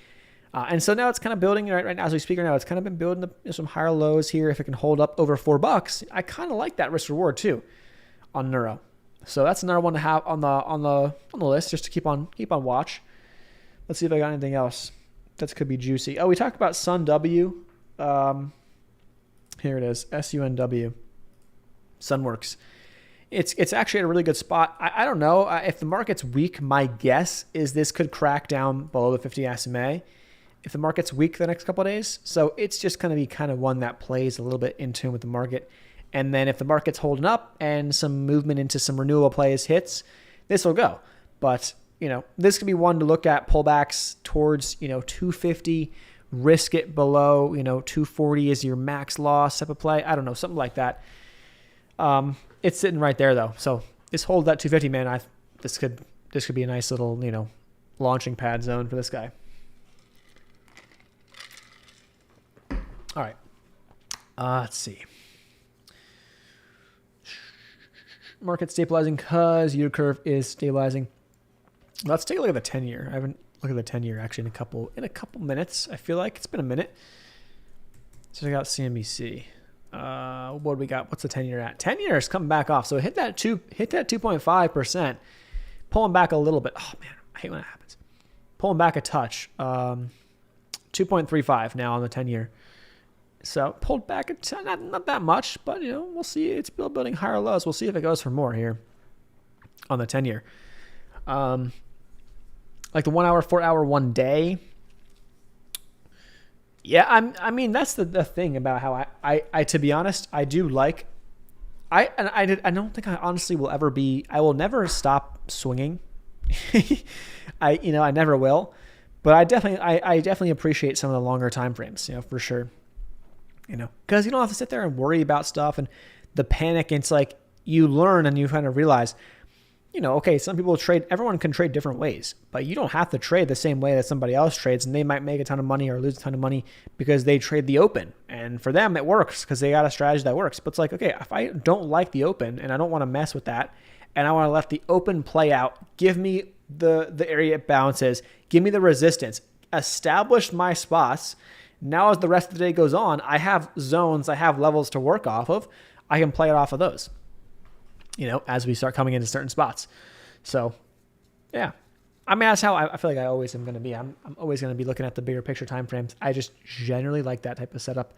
And so now it's kind of building right now as we speak right now. It's kind of been building some higher lows here. If it can hold up over $4, I kind of like that risk reward too on Neuro. So that's another one to have on the list just to keep on watch. Let's see if I got anything else that could be juicy. Oh, we talked about SunW. Here it is, SUNW. Sunworks. It's actually at a really good spot. I don't know if the market's weak. My guess is this could crack down below the 50 SMA. If the market's weak the next couple of days, so it's just going to be kind of one that plays a little bit in tune with the market. And then if the market's holding up and some movement into some renewable plays hits, this will go. But, this could be one to look at pullbacks towards, 250, risk it below, 240 is your max loss type of play. I don't know, something like that. It's sitting right there though. So this hold that 250, man, this could be a nice little, launching pad zone for this guy. All right. Let's see. Market stabilizing because yield curve is stabilizing. Let's take a look at the 10-year. I haven't looked at the 10-year actually in a couple minutes. I feel like it's been a minute. So I got CNBC. What do we got? What's the 10-year at? 10-year is coming back off. So hit that 2.5%. Pulling back a little bit. Oh man, I hate when that happens. Pulling back a touch. 2.35 now on the 10-year. So pulled back not that much, but we'll see. It's still building higher lows. We'll see if it goes for more here on the 10-year. The 1 hour, 4 hour, 1 day. Yeah, that's the thing about how I to be honest, I do like. I don't think I honestly will ever be. I will never stop swinging. I never will, but I definitely appreciate some of the longer time frames. For sure. Because you don't have to sit there and worry about stuff and the panic. It's you learn and you kind of realize, okay, some people trade, everyone can trade different ways, but you don't have to trade the same way that somebody else trades, and they might make a ton of money or lose a ton of money because they trade the open. And for them, it works because they got a strategy that works. But it's like, okay, if I don't like the open and I don't want to mess with that, and I want to let the open play out, give me the area it bounces, give me the resistance, establish my spots. Now, as the rest of the day goes on, I have zones, I have levels to work off of. I can play it off of those, as we start coming into certain spots. So, yeah. I mean, that's how I feel like I always am going to be. I'm always going to be looking at the bigger picture time frames. I just generally like that type of setup,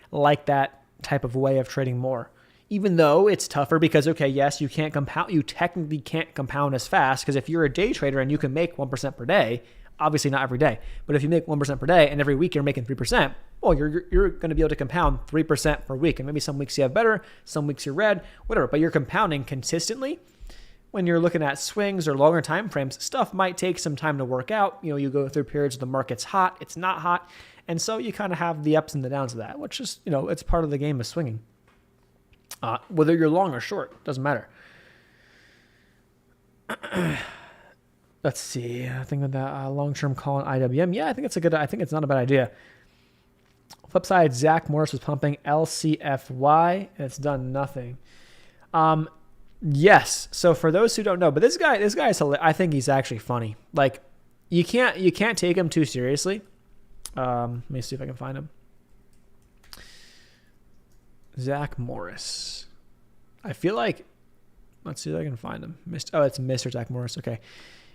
like that type of way of trading more. Even though it's tougher because, okay, yes, you can't compound. You technically can't compound as fast because if you're a day trader and you can make 1% per day, obviously not every day, but if you make 1% per day and every week you're making 3%, well, you're going to be able to compound 3% per week. And maybe some weeks you have better, some weeks you're red, whatever, but you're compounding consistently. When you're looking at swings or longer time frames, stuff might take some time to work out. You go through periods where the market's hot, it's not hot. And so you kind of have the ups and the downs of that, which is, it's part of the game of swinging. Whether you're long or short, doesn't matter. Let's see. I think with that long-term call on IWM. Yeah, I think it's not a bad idea. Flip side, Zach Morris was pumping LCFY, and it's done nothing. Yes. So for those who don't know, but this guy is I think he's actually funny. Like, you can't take him too seriously. Let me see if I can find him. Zach Morris. I feel like, let's see if I can find him. It's Mr. Zach Morris. Okay.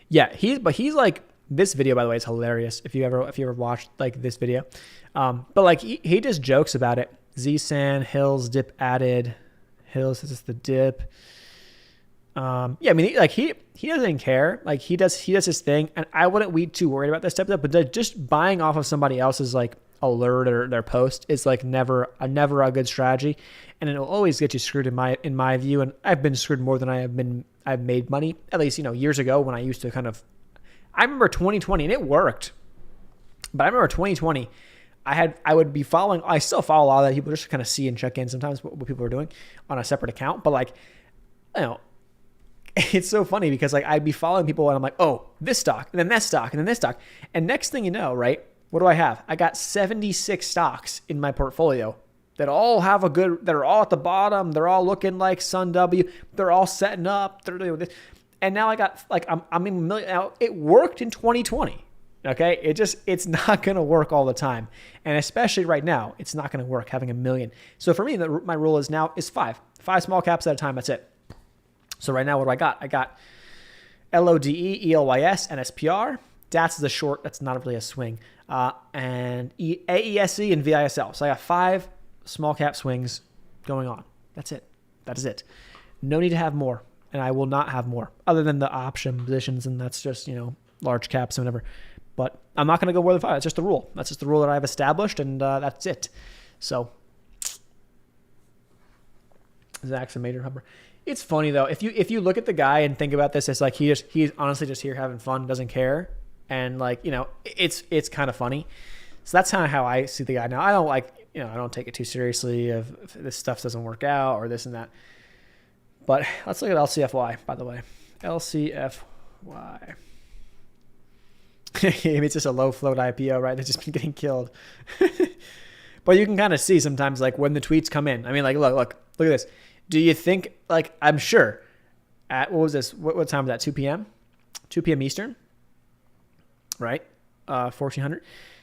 Yeah, he's like, this video, by the way, is hilarious. If you ever watched like this video, but like he just jokes about it. Z-San, Hills, dip added. Hills, this is the dip. Yeah, I mean, he doesn't care. Like he does his thing, and I wouldn't be too worried about this type of stuff. But just buying off of somebody else's like alert or their post is like never a good strategy, and it'll always get you screwed in my view. And I've been screwed more than I've made money. At least years ago when I used to I remember 2020 and it worked, but I remember 2020. I would be following. I still follow a lot of that people just to kind of see and check in sometimes what people are doing on a separate account. But like, it's so funny because like I'd be following people and I'm like, oh, this stock and then that stock and then this stock, and next thing you know, right? What do I have? I got 76 stocks in my portfolio that all have that are all at the bottom. They're all looking like Sun W. They're all setting up. They're doing this. And now I got like, I'm in a million. Now it worked in 2020. Okay. It's not going to work all the time. And especially right now, it's not going to work having a million. So for me, my rule is five small caps at a time. That's it. So right now, what do I got? I got LODE, ELYS, and SPR. That's the short. That's not really a swing. And AESE and VISL. So I got 5 small cap swings going on. That's it. That is it. No need to have more. And I will not have more other than the option positions. And that's just, large caps and whatever. But I'm not going to go more than 5. That's just the rule. That's just the rule that I've established. And that's it. So Zach's a major humper. It's funny though. If you look at the guy and think about this, it's like he's honestly just here having fun, doesn't care. And like, it's kind of funny. So that's kind of how I see the guy now. I don't I don't take it too seriously if this stuff doesn't work out or this and that. But let's look at LCFY, by the way. LCFY. It's just a low float IPO, right? They've just been getting killed. But you can kind of see sometimes like when the tweets come in. I mean, like, look at this. Do you think, like, I'm sure at, what was this? What time was that? 2 p.m.? 2 p.m. Eastern, right? 1400.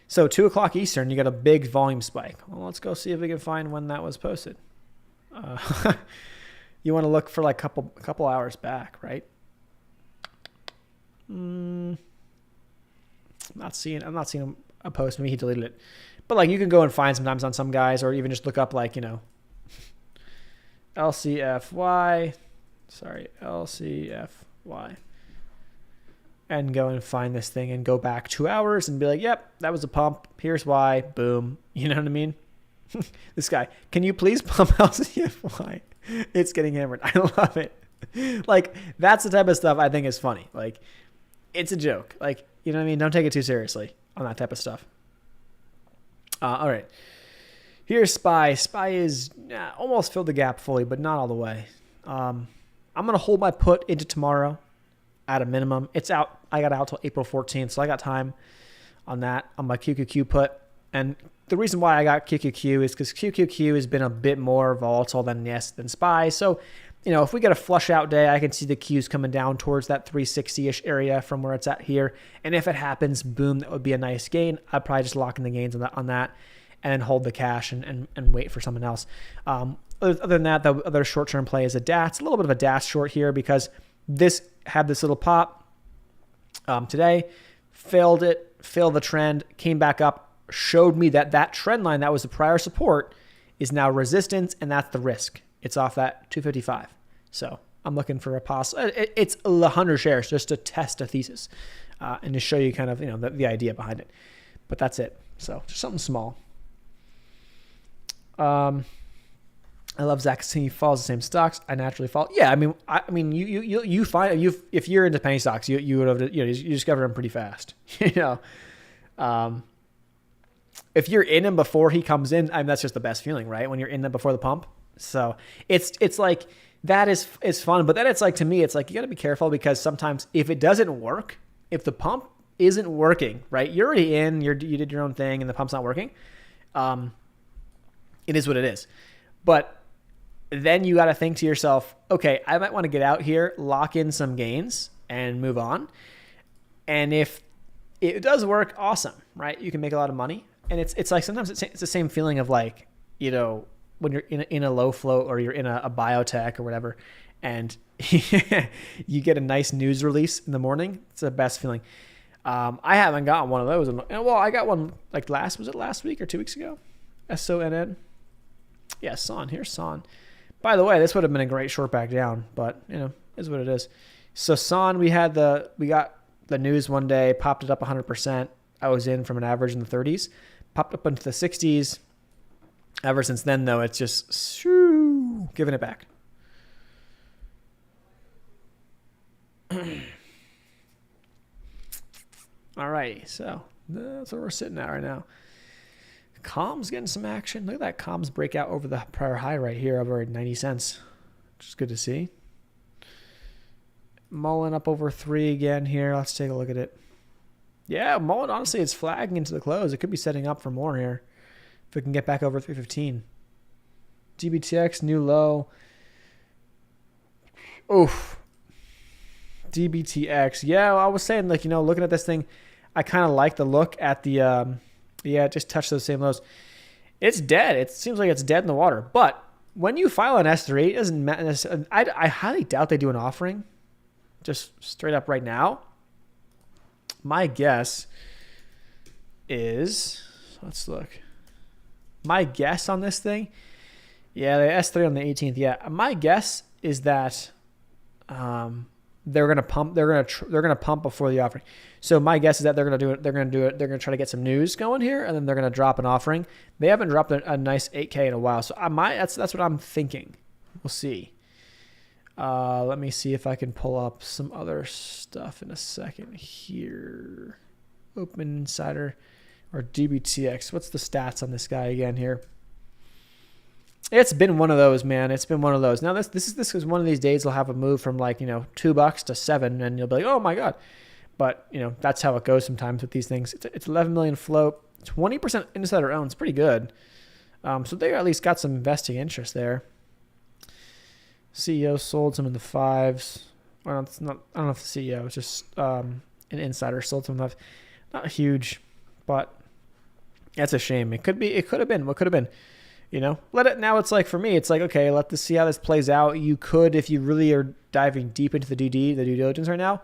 So 2 o'clock Eastern, you got a big volume spike. Well, let's go see if we can find when that was posted. You want to look for like a couple hours back, right? I'm not seeing a post. Maybe he deleted it. But like you can go and find sometimes on some guys, or even just look up like, LCFY, and go and find this thing and go back 2 hours and be like, yep, that was a pump. Here's why. Boom. You know what I mean? This guy, can you please pump LCFY? It's getting hammered. I love it. Like, that's the type of stuff I think is funny. Like, it's a joke. Like, you know what I mean? Don't take it too seriously on that type of stuff. All right. Here's SPY. SPY is almost filled the gap fully, but not all the way. I'm going to hold my put into tomorrow. at a minimum. It's out. I got out till April 14th, so I got time on that on my QQQ put. And the reason why I got QQQ is because QQQ has been a bit more volatile than SPY. So, if we get a flush out day, I can see the Qs coming down towards that 360-ish area from where it's at here. And if it happens, boom, that would be a nice gain. I'd probably just lock in the gains on that and then hold the cash and wait for something else. Other than that, the other short-term play is a DATS. A little bit of a DATS short here because this had this little pop today, failed the trend, came back up, showed me that trend line that was the prior support is now resistance, and that's the risk. It's off that 255. So I'm looking for a possible. It's 100 shares just to test a thesis and to show you kind of the idea behind it. But that's it. So just something small. I love Zach saying he follows the same stocks. I naturally follow. Yeah, I mean, you find if you're into penny stocks, you would have you discover them pretty fast. If you're in him before he comes in, that's just the best feeling, right? When you're in them before the pump. So it's like that is fun, but then it's like, to me, it's like you got to be careful because sometimes if it doesn't work, if the pump isn't working, right? You're already in, you did your own thing, and the pump's not working. It is what it is, but then you got to think to yourself, okay, I might want to get out here, lock in some gains, and move on. And if it does work, awesome, right? You can make a lot of money. And it's like sometimes it's the same feeling of like, when you're in a low float or you're in a biotech or whatever, and you get a nice news release in the morning. It's the best feeling. I haven't gotten one of those. Well, I got one like last week or 2 weeks ago? SONN. Yeah, SON. Here's SON. By the way, this would have been a great short back down, but is what it is. So SON, we got the news one day, popped it up 100%. I was in from an average in the 30s, popped up into the 60s. Ever since then, though, it's just giving it back. All right, so that's where we're sitting at right now. Com's getting some action. Look at that Com's breakout over the prior high right here, over 90 cents, which is good to see. Mullen up over 3 again here. Let's take a look at it. Yeah, Mullen, honestly, it's flagging into the close. It could be setting up for more here if we can get back over 315. GBTX, new low. Oof. DBTX. Yeah, I was saying, looking at this thing, I kind of like the look at the... it just touched those same lows. It's dead. It seems like it's dead in the water. But when you file an S3, it doesn't matter. I highly doubt they do an offering just straight up right now. My guess is, let's look. My guess on this thing, yeah, the S3 on the 18th. Yeah, my guess is that they're gonna pump. They're gonna pump before the offering. So my guess is that they're gonna do it. They're gonna try to get some news going here, and then they're gonna drop an offering. They haven't dropped a nice 8K in a while, so that's what I'm thinking. We'll see. Let me see if I can pull up some other stuff in a second here. Open Insider or DBTX. What's the stats on this guy again here? It's been one of those, man. It's been one of those. Now this is one of these days they'll have a move from $2 to $7, and you'll be like, oh my god. But that's how it goes sometimes with these things. It's 11 million float, 20% insider owned. It's pretty good. So they at least got some investing interest there. CEO sold some in the 5s. Well, it's not. I don't know if the CEO. It's just an insider sold some in the 5s. Not huge, but that's a shame. It could be. It could have been. What could have been? Let it. Now it's like for me. It's like, okay, let this see how this plays out. You could, if you really are diving deep into the due diligence right now,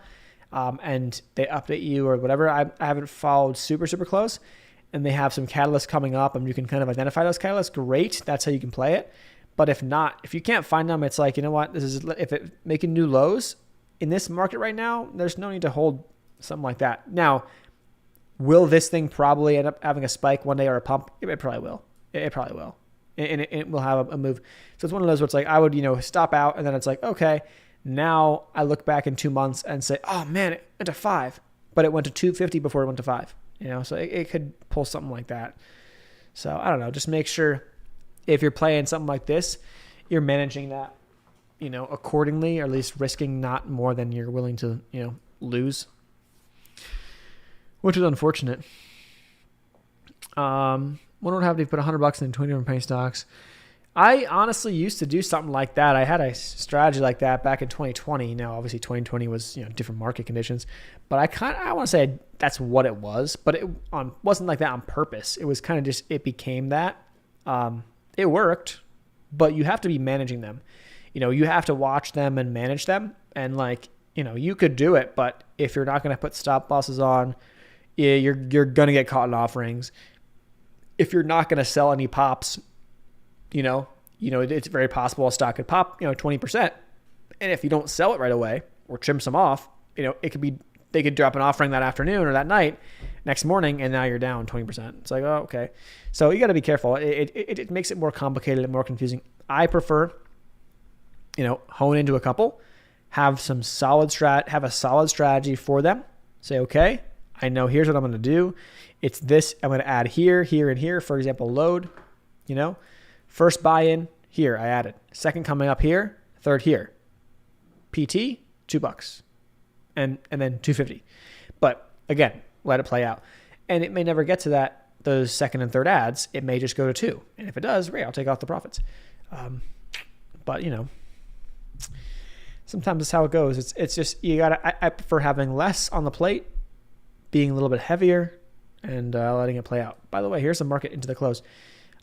and they update you or whatever. I haven't followed super close, and they have some catalysts coming up, and you can kind of identify those catalysts. Great. That's how you can play it. But if not, if you can't find them, it's like, you know what? If it making new lows in this market right now, there's no need to hold something like that. Now, will this thing probably end up having a spike one day or a pump? It probably will. It probably will. And it will have a move. So it's one of those where it's like, I would, stop out, and then it's like, okay, now I look back in 2 months and say, oh man, it went to 5, but it went to 250 before it went to 5. So it could pull something like that. So I don't know. Just make sure if you're playing something like this, you're managing that accordingly, or at least risking not more than you're willing to, lose, which is unfortunate. Wonder what happened if you put $100 in 20 different penny stocks. I honestly used to do something like that. I had a strategy like that back in 2020. Now, obviously 2020 was, different market conditions, but I want to say that's what it was, but it wasn't like that on purpose. It was kind of just, it became that. It worked, but you have to be managing them. You have to watch them and manage them. And you could do it, but if you're not going to put stop losses on, you're going to get caught in offerings. If you're not going to sell any pops, it's very possible a stock could pop, 20%. And if you don't sell it right away or trim some off, they could drop an offering that afternoon or that night, next morning, and now you're down 20%. It's like, oh, okay. So you got to be careful. It makes it more complicated and more confusing. I prefer, hone into a couple, have a solid strategy for them. Say, okay, I know here's what I'm going to do. It's this. I'm going to add here, here, and here. For example, load, first buy-in here, I added. Second coming up here, third here. PT, $2. And then $2.50. But again, let it play out. And it may never get to those second and third ads. It may just go to 2. And if it does, great, I'll take off the profits. But sometimes it's how it goes. It's just, I prefer having less on the plate, being a little bit heavier, and letting it play out. By the way, here's the market into the close.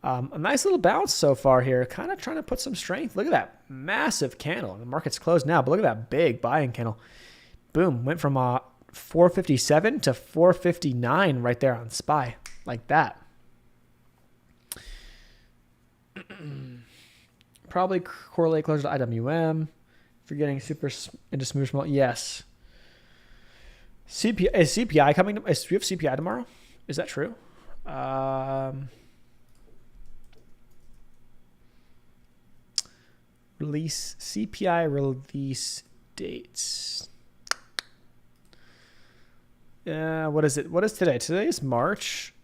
A nice little bounce so far here, kind of trying to put some strength. Look at that massive candle. The market's closed now, but look at that big buying candle. Boom, went from 457 to 459 right there on SPY, like that. Probably correlate closer to IWM. If you're getting super into smooth small, yes. Is CPI coming? Do we have CPI tomorrow? Is that true? CPI release dates. What is it? What is today? Today is March.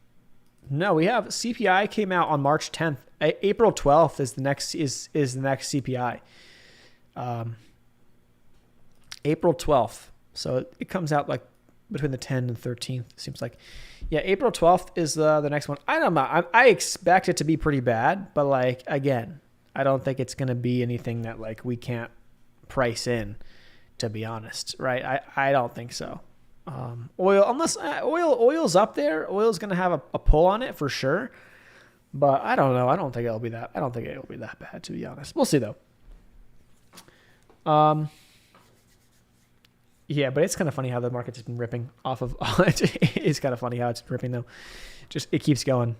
No, we have CPI came out on March 10th. April 12th is the next CPI. April 12th. So it comes out like between the 10th and 13th. It seems like. Yeah, April 12th is the next one. I don't know. I expect it to be pretty bad, but again, I don't think it's going to be anything that we can't price in, to be honest, right? I don't think so. Oil, unless oil's up there, oil's going to have a pull on it for sure. But I don't know. I don't think it'll be that bad, to be honest. We'll see though. Yeah, but it's kind of funny how the market's just been ripping off of. It's kind of funny how it's ripping though. It keeps going.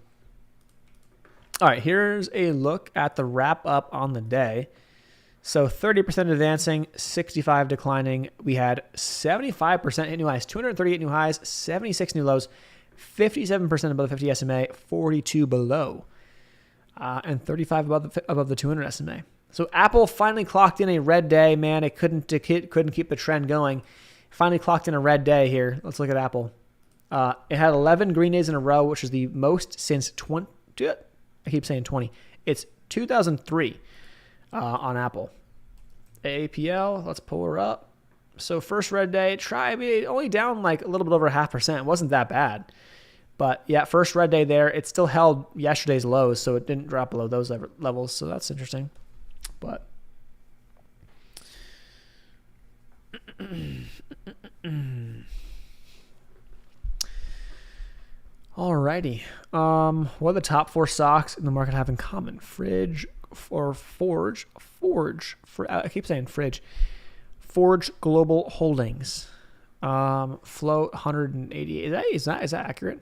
All right, here's a look at the wrap up on the day. So 30% advancing, 65 declining. We had 75% hit new highs, 238 new highs, 76 new lows, 57% above the 50 SMA, 42 below, and 35 above the 200 SMA. So Apple finally clocked in a red day. Man, it couldn't keep the trend going. Finally clocked in a red day here. Let's look at Apple. It had 11 green days in a row, which is the most since 20. I keep saying 20. It's 2003 on Apple. AAPL, let's pull her up. So first red day, only down a little bit over 0.5%. It wasn't that bad. But yeah, first red day there. It still held yesterday's lows, so it didn't drop below those levels. So that's interesting. But alrighty. What do the top 4 stocks in the market have in common? Forge. I keep saying Fridge. Forge Global Holdings. Float 180. Is that accurate?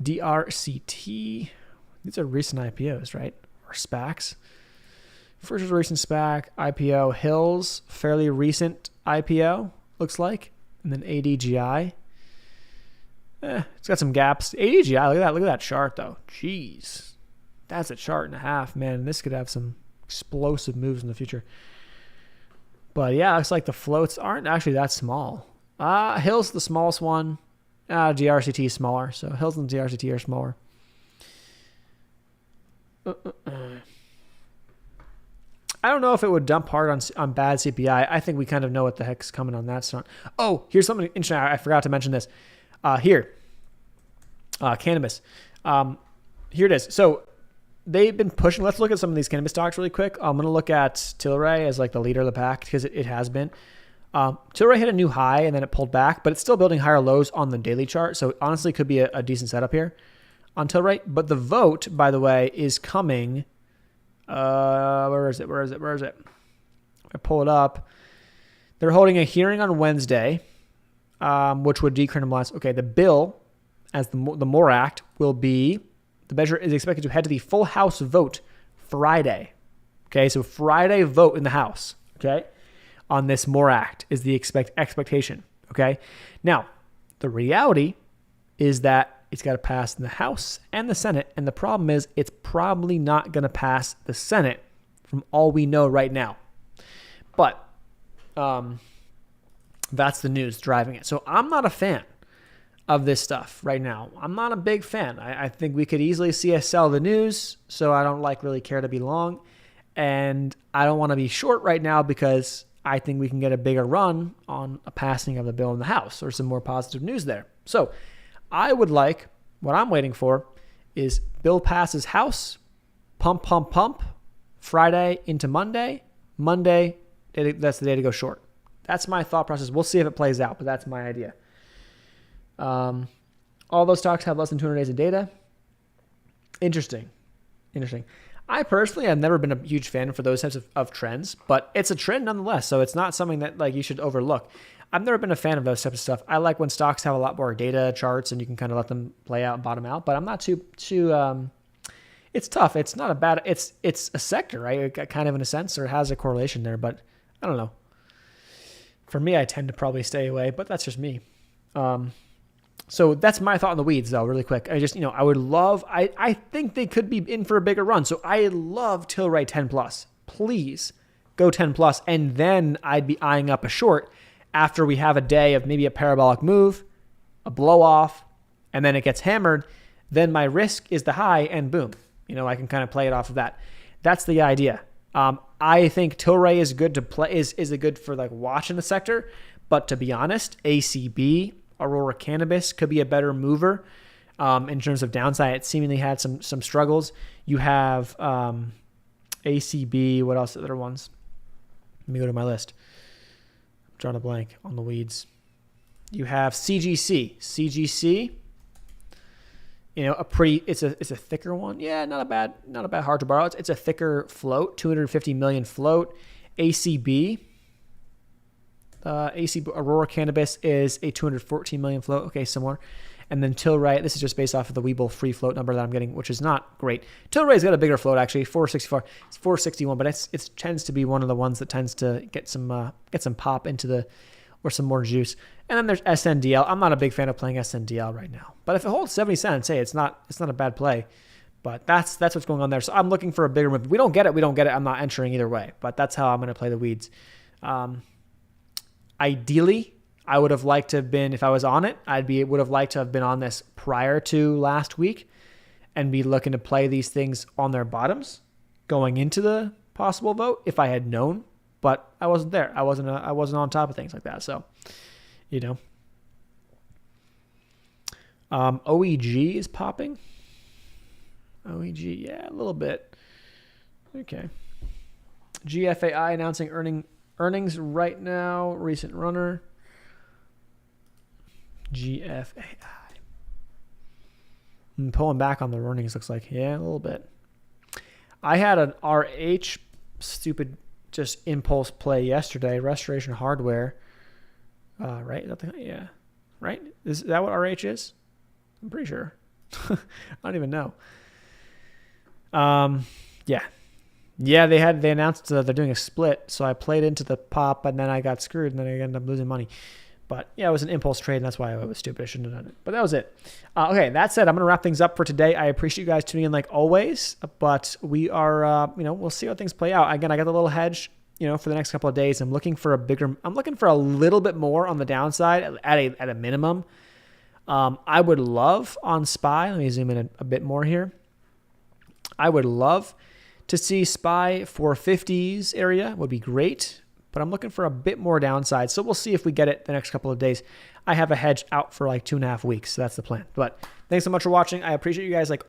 DRCT. These are recent IPOs, right? Or SPACs. First was a recent SPAC. IPO. Hills. Fairly recent IPO, looks like. And then ADGI. It's got some gaps. ADGI, look at that chart though. Jeez. That's a chart and a half, man. This could have some explosive moves in the future. But yeah, looks like the floats aren't actually that small. Hills the smallest one. DRCT is smaller. So Hills and DRCT are smaller. I don't know if it would dump hard on bad CPI. I think we kind of know what the heck's coming on that front. Oh, here's something interesting. I forgot to mention this. Cannabis. Here it is. So they've been pushing. Let's look at some of these cannabis stocks really quick. I'm going to look at Tilray as like the leader of the pack because it has been. Tilray hit a new high and then it pulled back, but it's still building higher lows on the daily chart. So honestly, it could be a decent setup here on Tilray. But the vote, by the way, is coming. Where is it? I pull it up. They're holding a hearing on Wednesday, which would decriminalize. Okay, the bill, as the MORE Act, will be, the measure is expected to head to the full House vote Friday. Okay, so Friday vote in the House, okay, on this MORE Act is the expectation, okay? Now, the reality is that it's got to pass in the House and the Senate, and the problem is it's probably not going to pass the Senate from all we know right now. But that's the news driving it. So I'm not a fan of this stuff right now. I'm not a big fan. I think we could easily see us sell the news, so I don't really care to be long. And I don't want to be short right now because I think we can get a bigger run on a passing of the bill in the House or some more positive news there. So I would like, what I'm waiting for is bill passes House, pump, Friday into Monday. Monday, that's the day to go short. That's my thought process. We'll see if it plays out, but that's my idea. All those stocks have less than 200 days of data. Interesting. I personally have never been a huge fan for those types of trends, but it's a trend nonetheless. So it's not something that like you should overlook. I've never been a fan of those types of stuff. I like when stocks have a lot more data charts and you can kind of let them play out and bottom out, but I'm not too it's tough. It's not a bad, it's a sector, right? Kind of in a sense, or it has a correlation there, but I don't know. For me, I tend to probably stay away, but that's just me. So that's my thought on the weeds, though, really quick. I would love, I think they could be in for a bigger run. So I love Tilray 10 plus. Please go 10 plus. And then I'd be eyeing up a short after we have a day of maybe a parabolic move, a blow off, and then it gets hammered. Then my risk is the high and boom, I can kind of play it off of that. That's the idea. I think Tilray is good to play, is a good for like watching the sector. But to be honest, ACB, Aurora Cannabis could be a better mover in terms of downside. It seemingly had some struggles. You have ACB. What else? Other ones? Let me go to my list. I'm drawing a blank on the weeds. You have CGC. CGC. It's a thicker one. Yeah, not a bad hard to borrow. It's a thicker float, 250 million float. ACB. Aurora Cannabis is a 214 million float. Okay, similar. And then Tilray, this is just based off of the Webull free float number that I'm getting, which is not great. Tilray's got a bigger float, actually, 464. It's 461, but it tends to be one of the ones that tends to get some pop into or some more juice. And then there's SNDL. I'm not a big fan of playing SNDL right now, but if it holds 70 cents, hey, it's not a bad play. But that's what's going on there. So I'm looking for a bigger move. We don't get it. I'm not entering either way, but that's how I'm going to play the weeds. Ideally, I would have liked to have been, if I was on it, would have liked to have been on this prior to last week and be looking to play these things on their bottoms going into the possible vote if I had known, but I wasn't there. I wasn't on top of things like that. So, OEG is popping. OEG, yeah, a little bit. Okay. GFAI announcing earnings right now. Recent runner. GFAI. I'm pulling back on the earnings, looks like. Yeah, a little bit. I had an RH stupid just impulse play yesterday. Restoration Hardware. Right? Yeah. Right? Is that what RH is? I'm pretty sure. I don't even know. Yeah. Yeah, they announced they're doing a split, so I played into the pop, and then I got screwed, and then I ended up losing money. But yeah, it was an impulse trade, and that's why I was stupid. I shouldn't have done it. But that was it. Okay, that said, I'm going to wrap things up for today. I appreciate you guys tuning in like always, but we are, we'll see how things play out. Again, I got the little hedge, for the next couple of days. I'm looking for a little bit more on the downside at a minimum. I would love on SPY. Let me zoom in a bit more here. I would love to see SPY 450s area would be great, but I'm looking for a bit more downside. So we'll see if we get it the next couple of days. I have a hedge out for like 2.5 weeks. So that's the plan. But thanks so much for watching. I appreciate you guys like